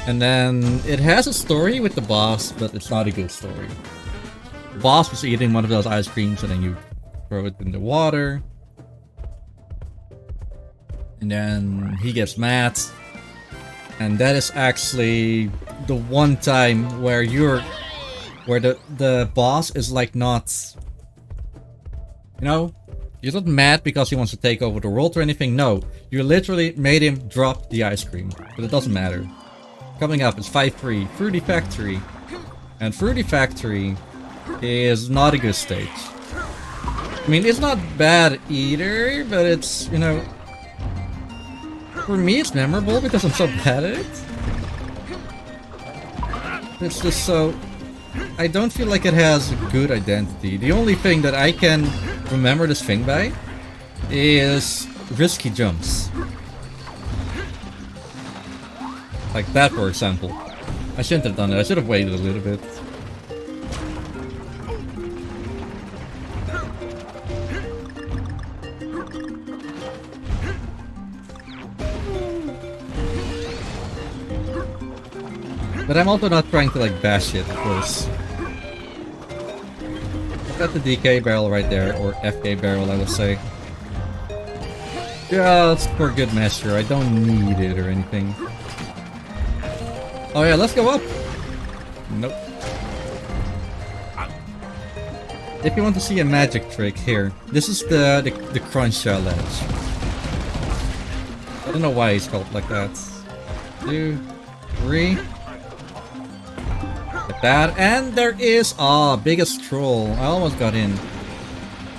And then it has a story with the boss, but it's not a good story. The boss was eating one of those ice creams and then you throw it in the water. And then he gets mad. And that is actually the one time where the boss is like not... you know? You're not mad because he wants to take over the world or anything. No, you literally made him drop the ice cream. But it doesn't matter. Coming up is 5-3, Fruity Factory. And Fruity Factory is not a good stage. I mean, it's not bad either, but it's, you know... for me it's memorable because I'm so bad at it. It's just so... I don't feel like it has a good identity. The only thing that I can remember this thing by is risky jumps. Like that, for example. I shouldn't have done it. I should have waited a little bit. But I'm also not trying to like bash it, of course. I've got the DK barrel right there, or FK barrel I would say. Just for good measure, I don't need it or anything. Oh yeah, let's go up! Nope. If you want to see a magic trick, here. This is the crunch shell edge. I don't know why it's called like that. 2, 3... Like that, and there is... Ah, biggest troll. I almost got in.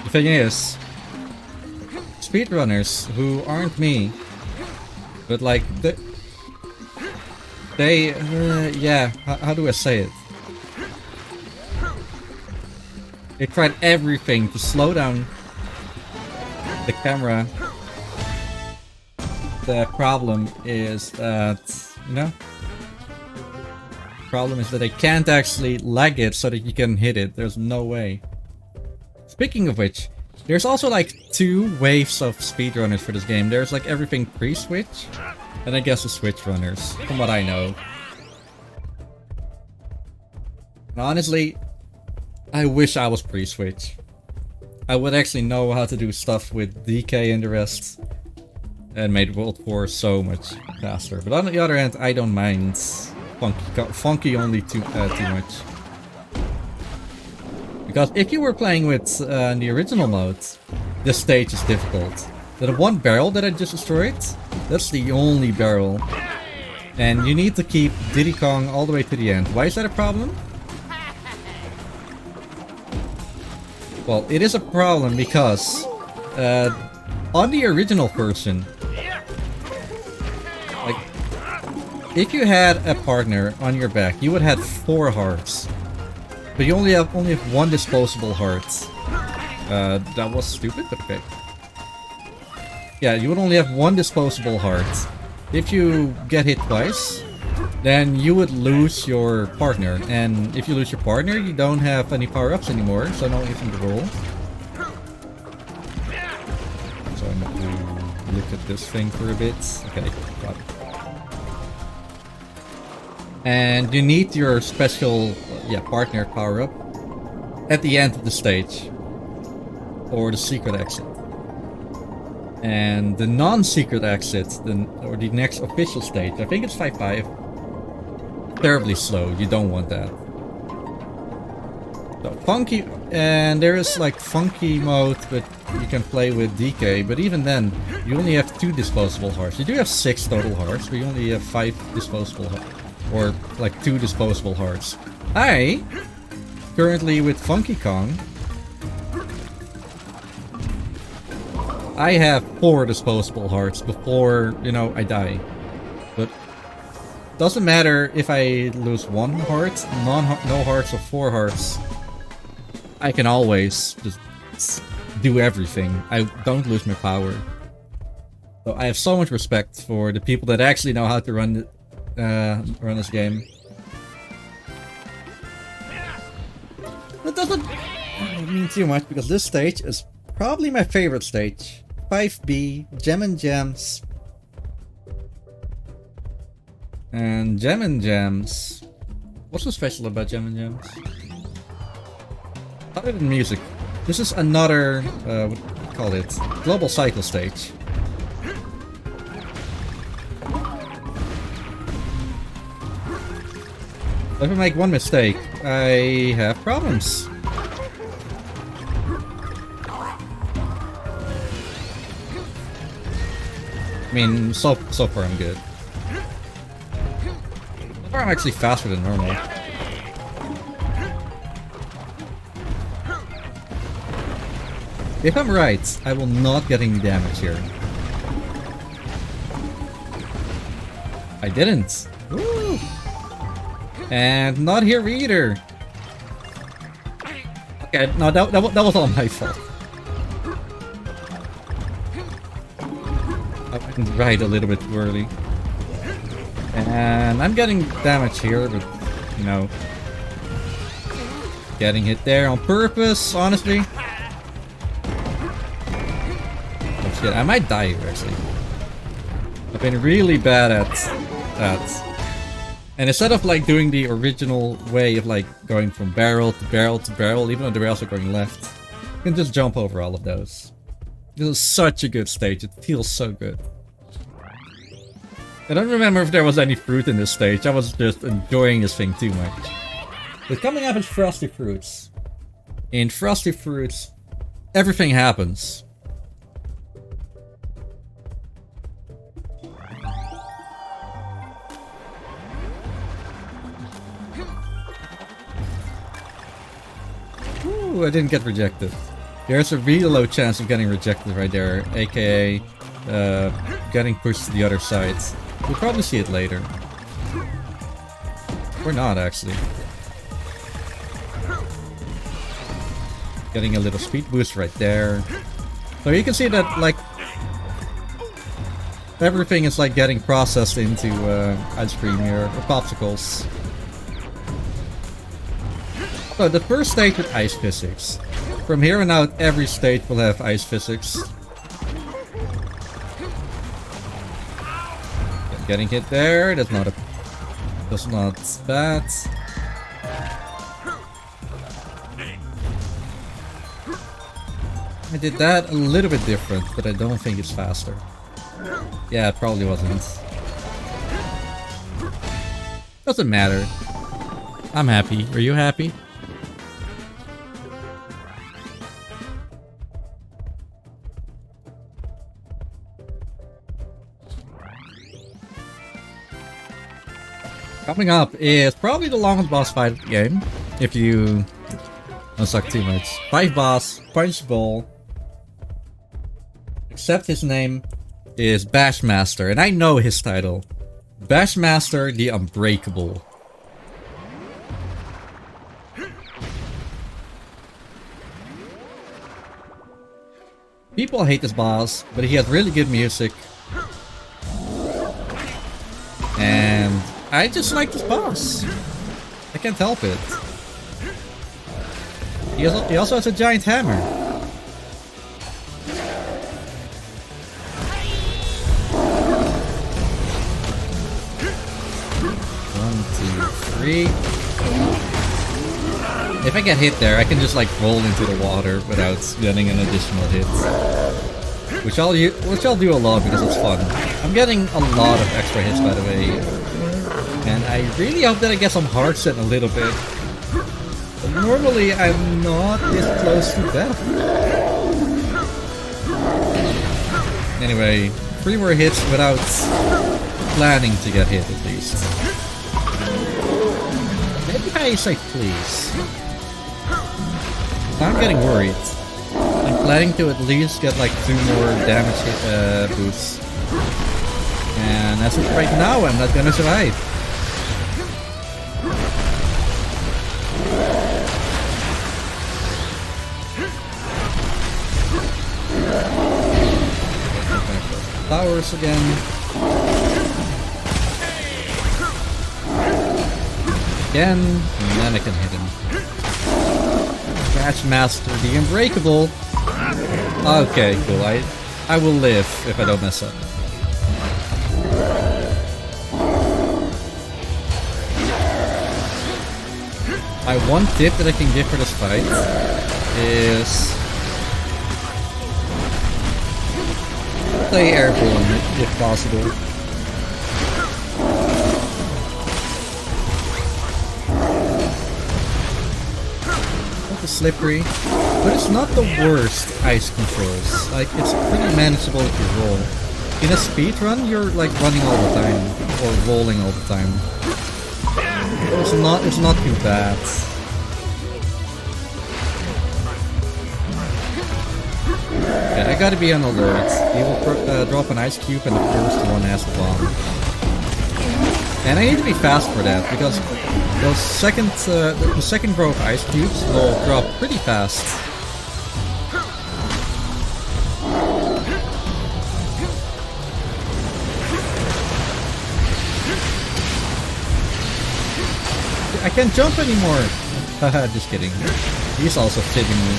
The thing is... Speedrunners who aren't me, but like... yeah, how do I say it? They tried everything to slow down the camera. The problem is that, you know? The problem is that they can't actually lag it so that you can hit it. There's no way. Speaking of which, there's also like 2 waves of speedrunners for this game. There's like everything pre-switch, and I guess the switch runners, from what I know. And honestly, I wish I was pre-switch. I would actually know how to do stuff with DK and the rest, and made World 4 so much faster. But on the other hand, I don't mind funky only too much. Because if you were playing with the original mode, this stage is difficult. The one barrel that I just destroyed, that's the only barrel. And you need to keep Diddy Kong all the way to the end. Why is that a problem? Well, it is a problem because on the original version, like, if you had a partner on your back, you would have 4 hearts. But you only have 1 disposable heart. That was stupid, but okay. Yeah, you would only have 1 disposable heart. If you get hit twice, then you would lose your partner. And if you lose your partner, you don't have any power-ups anymore, so no anything to roll. So I'm going to look at this thing for a bit. Okay, got it. And you need your special partner power-up at the end of the stage. Or the secret exit. And the non-secret exit, or the next official stage, I think it's 5-5. Terribly slow, you don't want that. So funky, and there is like funky mode that you can play with DK, but even then, you only have 2 disposable hearts. You do have 6 total hearts, but you only have 5 disposable hearts. Or like 2 disposable hearts. I, currently with Funky Kong, I have 4 disposable hearts before, you know, I die. But doesn't matter if I lose 1 heart, no hearts or 4 hearts. I can always just do everything. I don't lose my power. So I have so much respect for the people that actually know how to run this game. That doesn't mean too much because this stage is probably my favorite stage. 5B, Gem and Gems. And Gem and Gems. What's so special about Gem and Gems? Other than music, this is another, what do you call it? Global cycle stage. If I make 1 mistake, I have problems. I mean, so far I'm good. So far I'm actually faster than normal. If I'm right, I will not get any damage here. I didn't. Woo! And not here either. Okay, no, that was all my fault. I went right a little bit too early. And I'm getting damage here, but, you know. Getting hit there on purpose, honestly. Oh shit, I might die here, actually. I've been really bad at that. And instead of like doing the original way of like going from barrel to barrel to barrel, even though the barrels are going left, you can just jump over all of those. This is such a good stage, it feels so good. I don't remember if there was any fruit in this stage, I was just enjoying this thing too much. But coming up is Frosty Fruits. In Frosty Fruits, everything happens. Ooh, I didn't get rejected. There's a really low chance of getting rejected right there, aka getting pushed to the other side. We'll probably see it later. Or not, actually. Getting a little speed boost right there. So you can see that, like, everything is like getting processed into ice cream here, or popsicles. So the first stage with ice physics. From here on out, every stage will have ice physics. Getting hit there, that's not bad. I did that a little bit different, but I don't think it's faster. Yeah, it probably wasn't. Doesn't matter. I'm happy. Are you happy? Coming up is probably the longest boss fight of the game, if you don't suck too much. 5 boss, punch bowl. Except his name is Bashmaster, and I know his title. Bashmaster the Unbreakable. People hate this boss, but he has really good music. And I just like this boss. I can't help it. He also has a giant hammer. 1, 2, 3. If I get hit there, I can just like roll into the water without getting an additional hit. Which I'll do a lot because it's fun. I'm getting a lot of extra hits, by the way. And I really hope that I get some hearts in a little bit. But normally I'm not this close to death. Anyway, 3 more hits without planning to get hit at least. Maybe I say please. I'm getting worried. I'm planning to at least get like 2 more damage hit, boosts. And as of right now, I'm not gonna survive. Flowers again. Again, and then I can hit him. Bashmaster the Unbreakable. Okay, cool. I will live if I don't mess up. My one tip that I can give for this fight is play airborne if possible. Not slippery, but it's not the worst ice controls. Like, it's pretty manageable if you roll. In a speedrun, you're like running all the time, or rolling all the time. It's not too bad. Okay, I gotta be on alert. He will drop an ice cube and the first one has a bomb. And I need to be fast for that, because those the second row of ice cubes will drop pretty fast. I can't jump anymore! Haha, just kidding. He's also fitting me.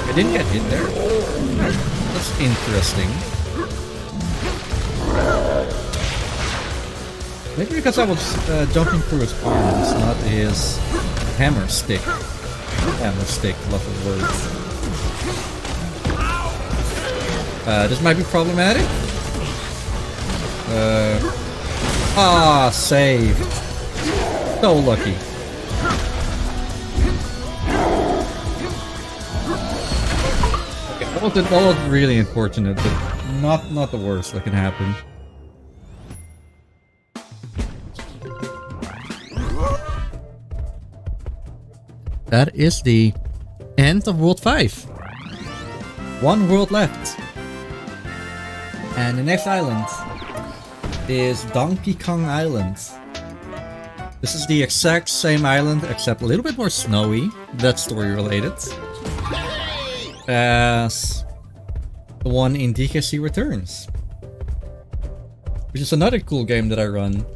I didn't get hit there. That's interesting. Maybe because I was jumping through his arms, not his hammer stick. Hammer stick, love of words. This might be problematic. Save. So lucky. Okay, that was really unfortunate, but not the worst that can happen. That is the end of World 5. One world left. And the next island is Donkey Kong Island. This is the exact same island, except a little bit more snowy. That's story related. As the one in DKC Returns. Which is another cool game that I run.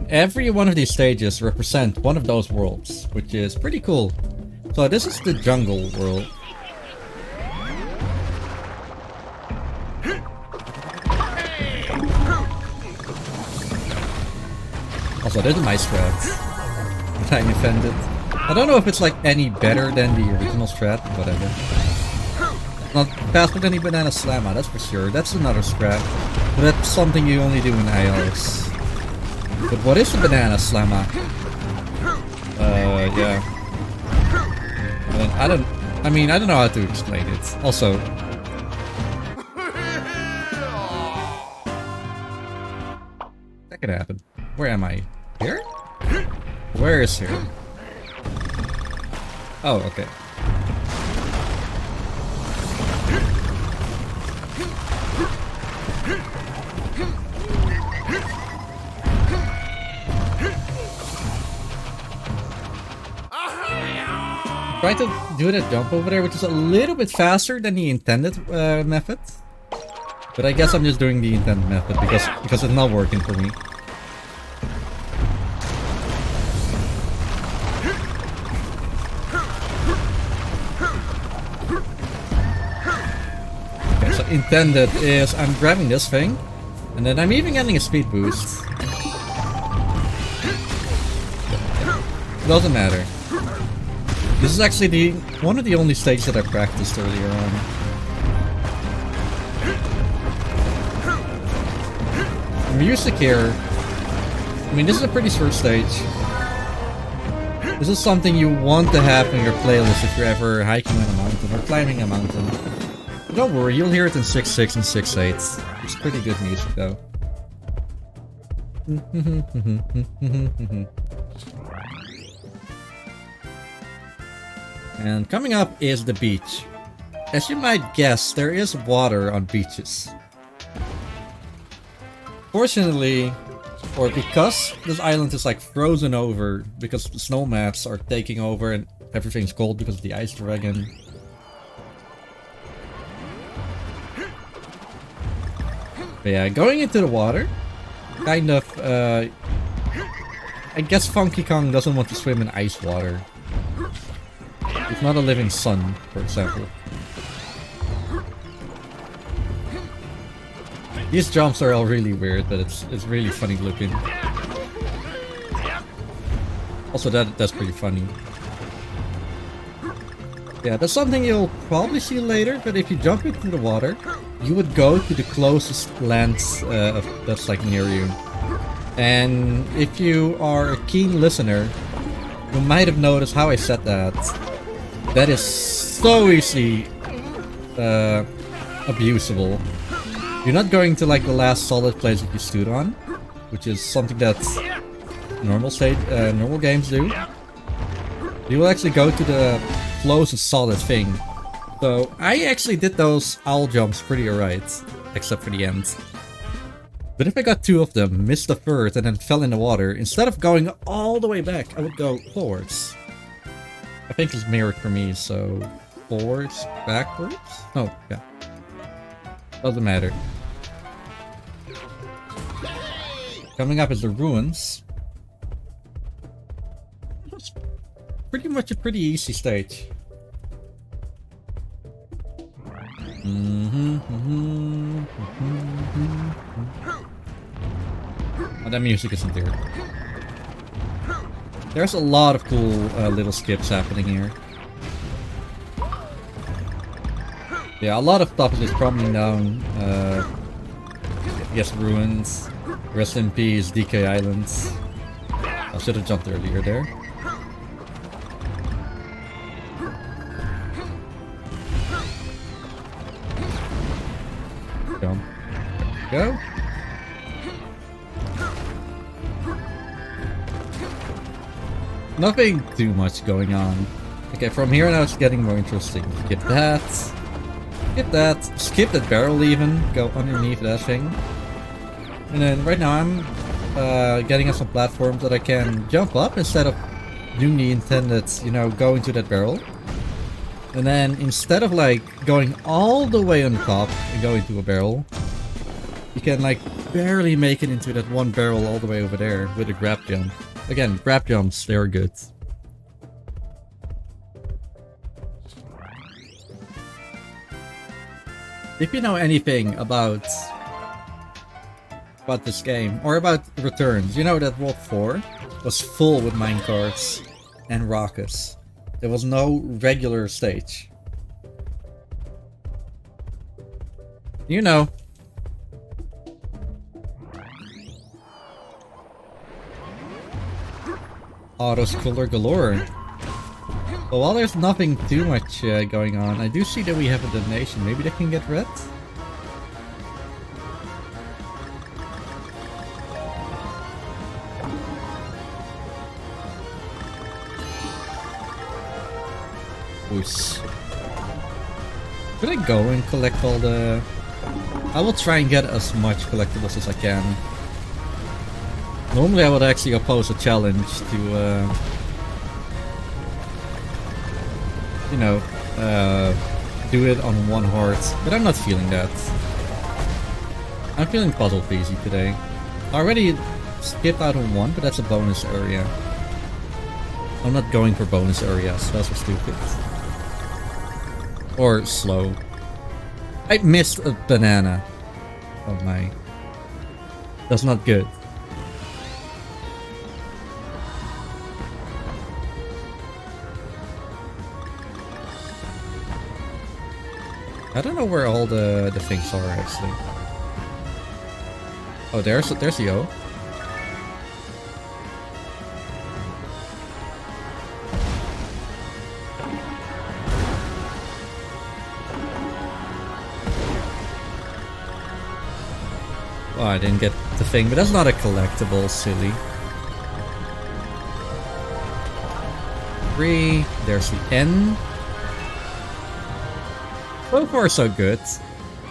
Every one of these stages represent one of those worlds, which is pretty cool. So this is the jungle world. Also, there's a nice strat that I invented. I don't know if it's like any better than the original strat, whatever. Not faster than the banana slammer, that's for sure. That's another strat, but that's something you only do in ILs. But what is the banana slammer? Yeah. I don't know how to explain it. Also, that could happen. Where am I? Here? Where is here? Oh, okay. Try to do that jump over there, which is a little bit faster than the intended method. But I guess I'm just doing the intended method because it's not working for me. Okay, so intended is I'm grabbing this thing, and then I'm even getting a speed boost. It doesn't matter. This is actually one of the only stages that I practiced earlier on. The music here, I mean, this is a pretty short stage. This is something you want to have in your playlist if you're ever hiking on a mountain or climbing a mountain. But don't worry, you'll hear it in 6.6 and 6.8. It's pretty good music though. And coming up is the beach. As you might guess, there is water on beaches. Fortunately, or because this island is like frozen over, because the snow maps are taking over and everything's cold because of the ice dragon. But yeah, going into the water, kind of, I guess Funky Kong doesn't want to swim in ice water. It's not a living sun, for example. These jumps are all really weird, but it's really funny looking. Also, that's pretty funny. Yeah, that's something you'll probably see later, but if you jump into the water, you would go to the closest land that's like near you. And if you are a keen listener, you might have noticed how I said that. That is so easily abusable. You're not going to like the last solid place that you stood on, which is something that normal games do. You will actually go to the closest solid thing So I actually did those owl jumps pretty alright, except for the end. But if I got 2 of them, missed the third, and then fell in the water, instead of going all the way back, I would go forwards. I think it's mirrored for me, so forwards, backwards? Oh, yeah. Doesn't matter. Coming up is the ruins. It's pretty much a pretty easy stage. Oh, that music isn't there. There's a lot of cool little skips happening here. Yeah, a lot of stuff is just crumbling down. Yes, ruins. Rest in peace, DK Islands. I should have jumped earlier there. Jump. Go. Nothing too much going on. Okay, from here now it's getting more interesting. Skip that. Skip that. Skip that barrel even. Go underneath that thing. And then right now I'm getting on some platforms that I can jump up instead of doing the intended, you know, going to that barrel. And then instead of like going all the way on top and going to a barrel, you can like barely make it into that one barrel all the way over there with a grab jump. Again, grab jumps, they're good. If you know anything about this game, or about Returns, you know that World 4 was full with minecarts and rockets. There was no regular stage. You know. Auto-scroller galore. But while there's nothing too much going on, I do see that we have a donation. Maybe they can get red? Oops. Should I go and collect all the... I will try and get as much collectibles as I can. Normally I would actually oppose a challenge to, you know, do it on one heart, but I'm not feeling that. I'm feeling puzzle peasy today. I already skipped out on one, but that's a bonus area. I'm not going for bonus areas, those are stupid. Or slow. I missed a banana. Oh my. That's not good. I don't know where all the things are actually. Oh, there's the O. Oh, I didn't get the thing, but that's not a collectible, silly. 3, there's the N. So far so good.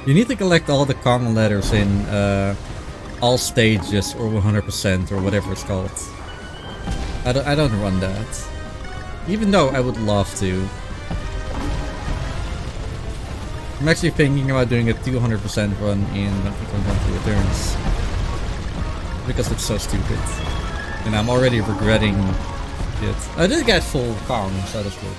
You need to collect all the common letters in all stages or 100% or whatever it's called. I don't run that. Even though I would love to. I'm actually thinking about doing a 200% run in Untitled Returns. Because it's so stupid. And I'm already regretting it. I did get full Kong, so that's good.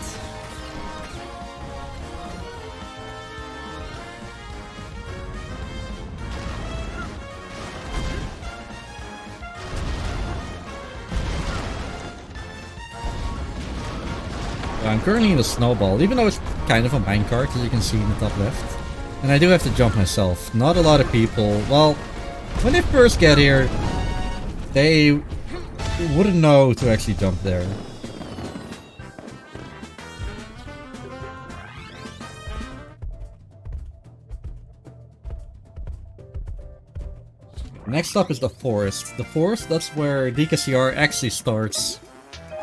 I'm currently in the snowball, even though it's kind of a minecart, as you can see in the top left. And I do have to jump myself. Not a lot of people, well, when they first get here, they wouldn't know to actually jump there. Next up is the forest. The forest, that's where DKCR actually starts,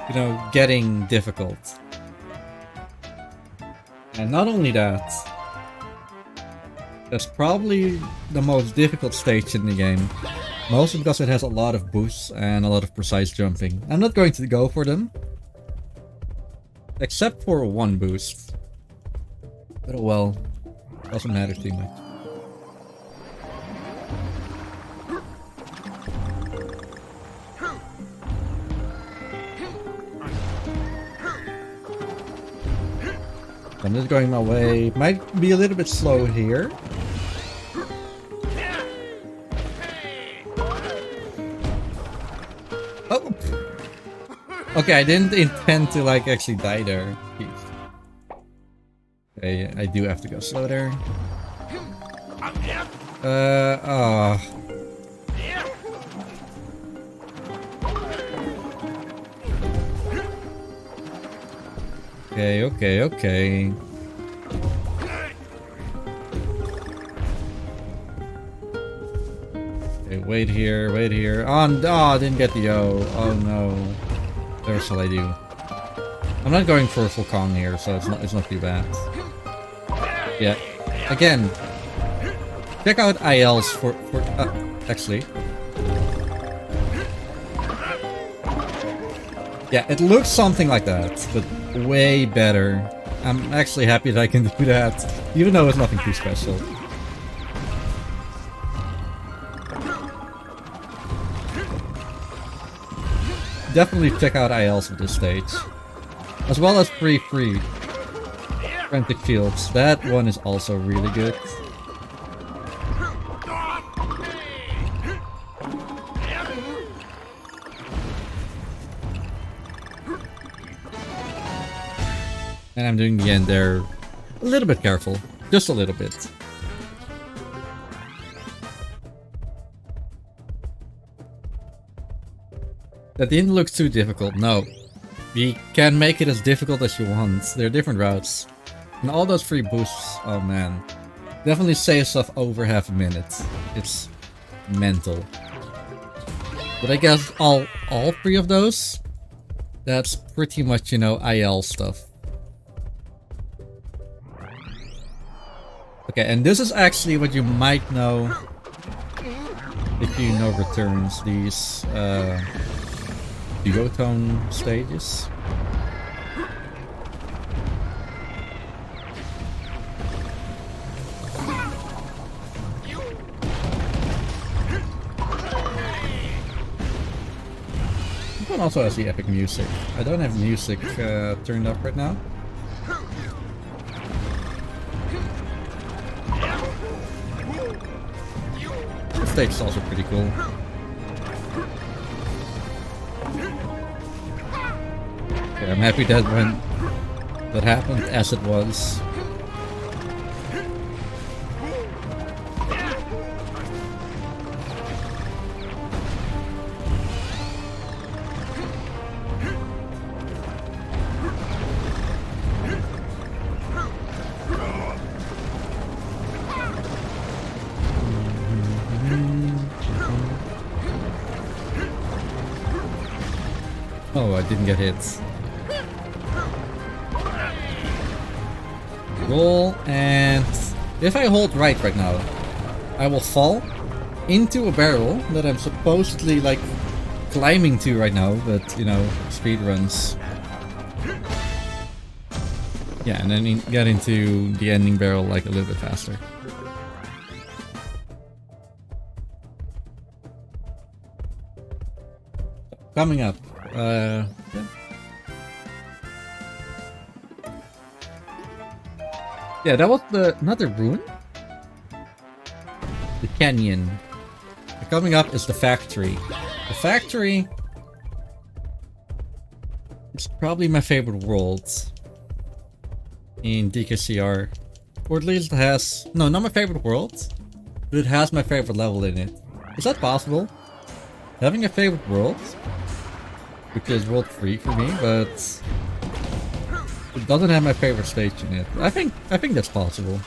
you know, getting difficult. And not only that, that's probably the most difficult stage in the game. Mostly because it has a lot of boosts and a lot of precise jumping. I'm not going to go for them. Except for one boost. But oh well, doesn't matter too much. I'm just going my way. Might be a little bit slow here. Oh! Okay, I didn't intend to like actually die there. Okay, I do have to go slow there. Oh. Okay. Okay, wait here. Oh, I didn't get the O. Oh no. What shall I do? I'm not going for a full Kong here, so it's not too bad. Yeah. Again, check out ILs for actually. Yeah, it looks something like that, but way better. I'm actually happy that I can do that, even though it's nothing too special. Definitely check out ILs for this stage. As well as Free Frantic Fields. That one is also really good. And I'm doing the end there a little bit careful. Just a little bit. That didn't look too difficult, no. You can make it as difficult as you want. There are different routes. And all those free boosts, oh man. Definitely saves off over half a minute. It's mental. But I guess all three of those, that's pretty much, you know, IL stuff. Okay, and this is actually what you might know if you know returns, these duotone stages. This one also has the epic music. I don't have music turned up right now. This stage is also pretty cool. Okay, I'm happy that that happened as it was. Oh, I didn't get hit. Roll, and if I hold right now, I will fall into a barrel that I'm supposedly like climbing to right now, but you know, speed runs. Yeah, and then you get into the ending barrel like a little bit faster. Coming up. Yeah, that was another ruin? The canyon. Coming up is the factory. The factory is probably my favorite world in DKCR. Or at least it has... No, not my favorite world, but it has my favorite level in it. Is that possible? Having a favorite world? Which is world 3 for me, but it doesn't have my favorite stage in it. I think that's possible.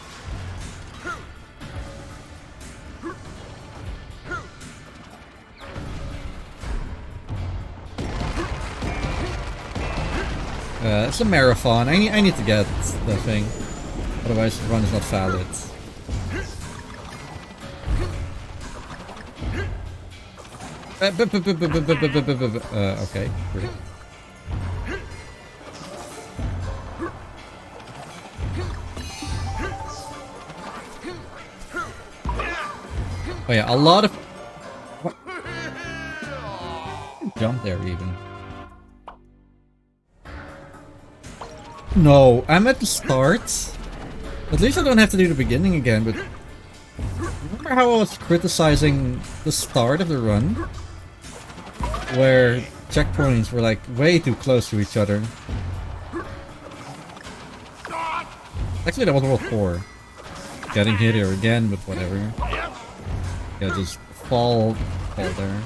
It's a marathon. I need to get the thing. Otherwise the run is not valid. Okay, great. Oh yeah, a lot of... What? Jump there even. No, I'm at the start. At least I don't have to do the beginning again, but... Remember how I was criticizing the start of the run? Where checkpoints were like way too close to each other. Actually that was World 4. Getting hit here again, but whatever. Yeah, just fall there.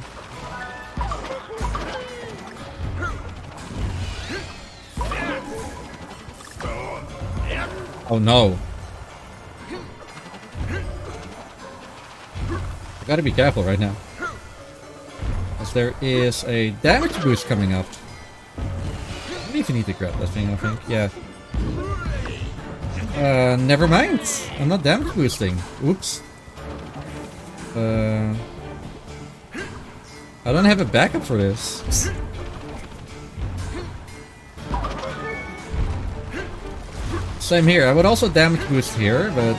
Oh no. I gotta be careful right now. Because there is a damage boost coming up. I don't even need to grab that thing, I think. Yeah. Never mind. I'm not damage boosting. Oops. I don't have a backup for this. Same here. I would also damage boost here, but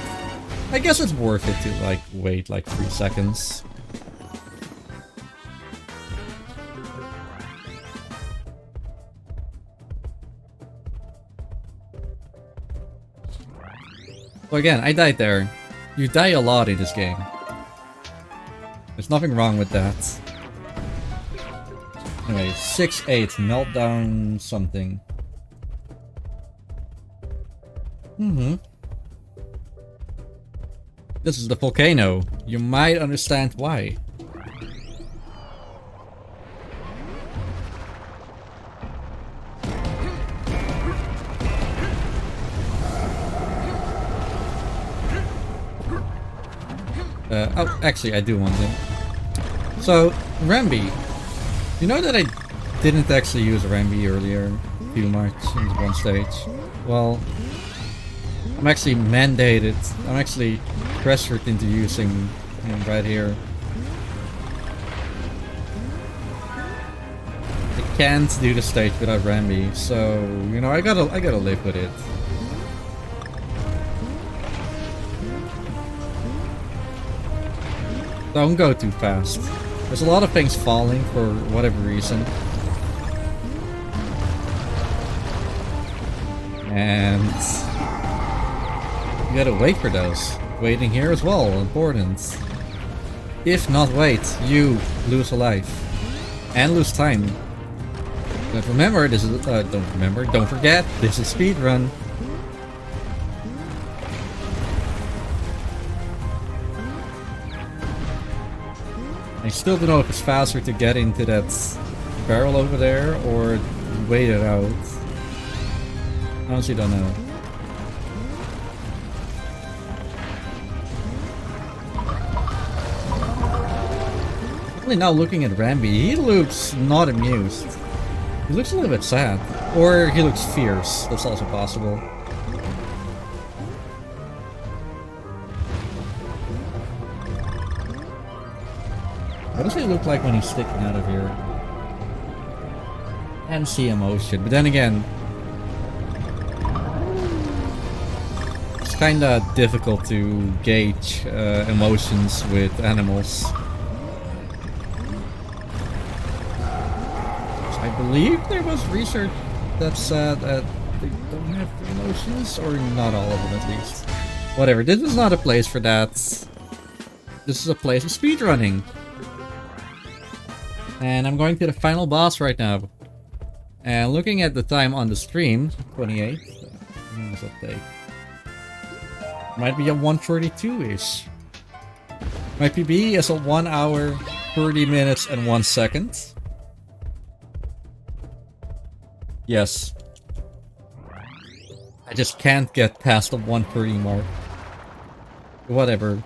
I guess it's worth it to like wait like 3 seconds. So again, I died there. You die a lot in this game. There's nothing wrong with that. Anyway, 6-8, meltdown something. This is the volcano. You might understand why. Oh, actually, I do want to. So, Rambi. You know that I didn't actually use Rambi earlier, too much in one stage? Well, I'm actually mandated. I'm actually pressured into using him right here. I can't do the stage without Rambi, so you know I gotta live with it. Don't go too fast. There's a lot of things falling for whatever reason. And you gotta wait for those. Waiting here as well, important. If not wait, you lose a life. And lose time. But remember, this is don't forget, this is speedrun. I still don't know if it's faster to get into that barrel over there or wait it out. Honestly don't know. Only now looking at Rambi, he looks not amused. He looks a little bit sad. Or he looks fierce, that's also possible. What does he look like when he's sticking out of here? And see emotion, but then again, it's kinda difficult to gauge emotions with animals. So I believe there was research that said that they don't have emotions, or not all of them at least. Whatever, this is not a place for that. This is a place of speedrunning. And I'm going to the final boss right now. And looking at the time on the stream, 28. What does that take? Might be a 1:42-ish. My PB is a 1 hour, 30 minutes, and 1 second. Yes. I just can't get past the 1:30 mark. Whatever.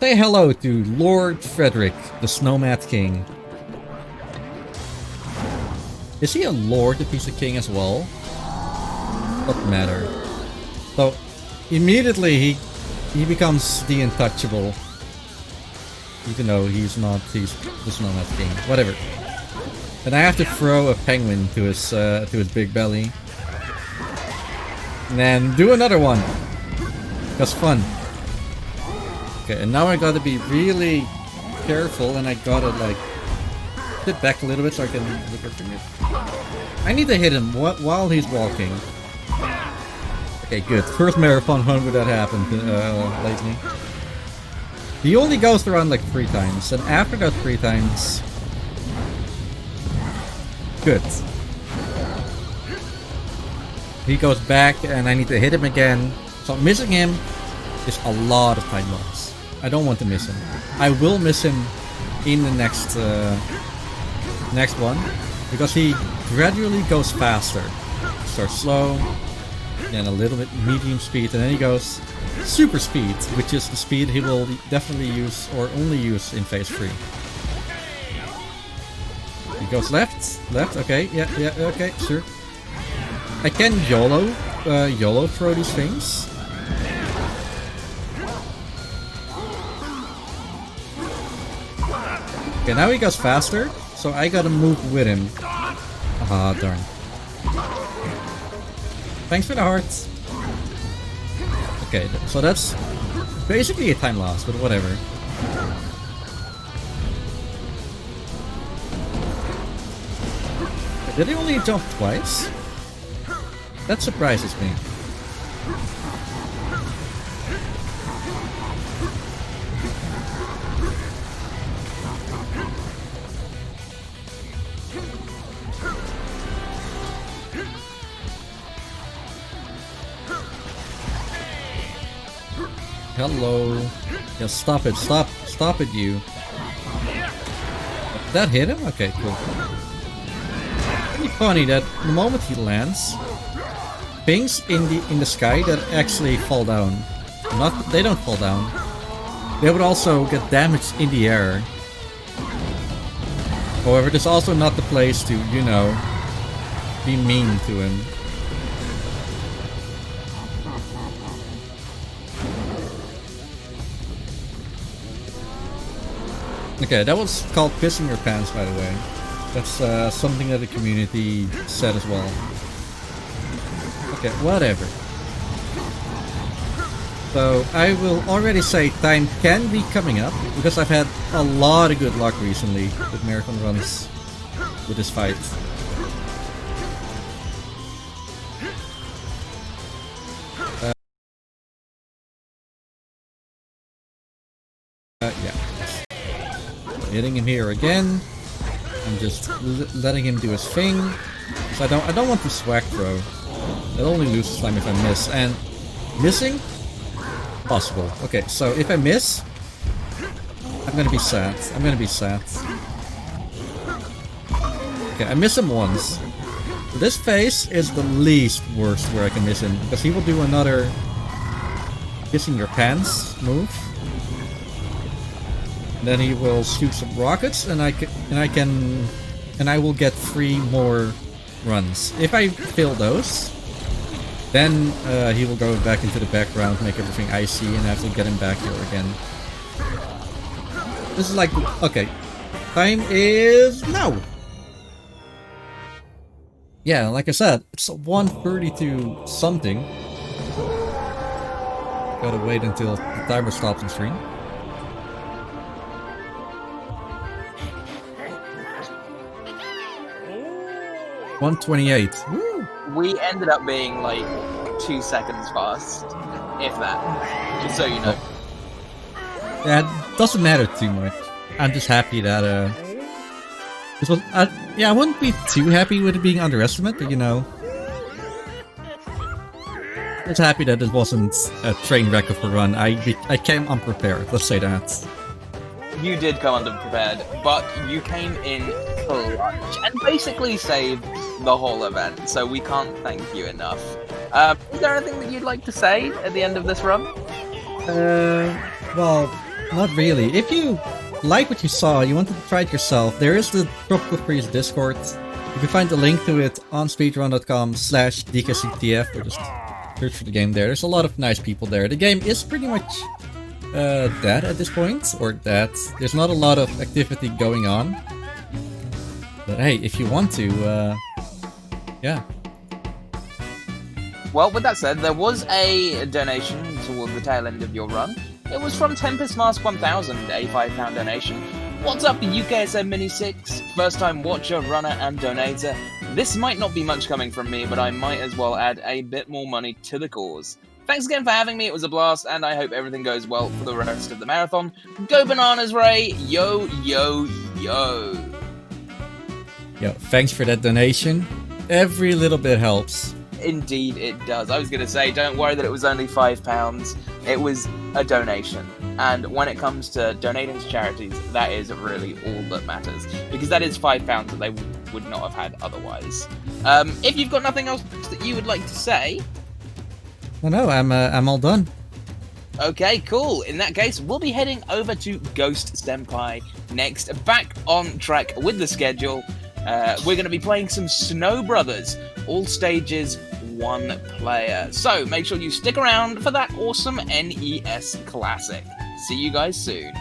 Say hello to Lord Frederick, the Snowmat King. Is he a lord if he's a king as well? Doesn't matter. So, immediately he becomes the untouchable. Even though he's not that game. Whatever. And I have to throw a penguin to his big belly. And then do another one. That's fun. Okay, and now I gotta be really careful, and I gotta like sit back a little bit so I can look at him. I need to hit him while he's walking. Okay, good. First marathon run where that happened lately. He only goes around like 3 times, and after that 3 times... Good. He goes back, and I need to hit him again. So missing him is a lot of time loss. I don't want to miss him. I will miss him in the next one, because he gradually goes faster. Starts slow, then a little bit medium speed, and then he goes super speed, which is the speed he will definitely use or only use in phase 3. He goes left, okay, yeah, okay, sure. I can YOLO throw these things. Okay, now he goes faster, so I gotta move with him. Ah, darn. Thanks for the hearts. Okay, so that's basically a time loss, but whatever. Did he only jump twice? That surprises me. Hello. Yeah, stop it, stop it, you. That hit him? Okay, cool. Pretty funny that the moment he lands, things in the sky that actually fall down. They don't fall down. They would also get damaged in the air. However, this is also not the place to, you know, be mean to him. Okay, that was called pissing your pants, by the way. That's something that the community said as well. Okay, whatever. So, I will already say time can be coming up, because I've had a lot of good luck recently with marathon runs with this fight. Yeah. Hitting him here again. I'm just letting him do his thing. So I don't want to swag throw. It only loses time if I miss. And missing? Possible. Okay, so if I miss, I'm gonna be sad. I'm gonna be sad. Okay, I miss him once. This phase is the least worst where I can miss him, because he will do another kissing your pants move. Then he will shoot some rockets, and I will get 3 more runs. If I fail those, then he will go back into the background, make everything icy, and I have to get him back here again. This is like, okay, time is now. Yeah, like I said, it's 1:32 something. Gotta wait until the timer stops on screen. $1:28. Woo! We ended up being like 2 seconds fast, if that. Just so you know. Yeah, it doesn't matter too much. I'm just happy that this was. Yeah, I wouldn't be too happy with it being underestimated, but you know, just happy that it wasn't a train wreck of a run. I came unprepared. Let's say that. You did come underprepared, but you came in clutch and basically saved the whole event, so we can't thank you enough. Is there anything that you'd like to say at the end of this run? Well, not really. If you like what you saw, you want to try it yourself, there is the Tropical Freeze Discord. You can find the link to it on speedrun.com/DKCTF, or just search for the game there. There's a lot of nice people there. The game is pretty much dead at this point, or that there's not a lot of activity going on. But hey, if you want to, yeah. Well, with that said, there was a donation toward the tail end of your run. It was from Tempest Mask 1000, a £5 donation. What's up, UKSM Mini 6? First time watcher, runner, and donator. This might not be much coming from me, but I might as well add a bit more money to the cause. Thanks again for having me, it was a blast, and I hope everything goes well for the rest of the marathon. Go bananas, Ray! Yo, yo, yo! Yo, thanks for that donation. Every little bit helps. Indeed it does. I was going to say, don't worry that it was only £5. It was a donation. And when it comes to donating to charities, that is really all that matters. Because that is £5 that they would not have had otherwise. If you've got nothing else that you would like to say... No, I'm all done. Okay, cool. In that case, we'll be heading over to Ghost Senpai next. Back on track with the schedule. We're going to be playing some Snow Brothers. All stages, 1 player. So make sure you stick around for that awesome NES classic. See you guys soon.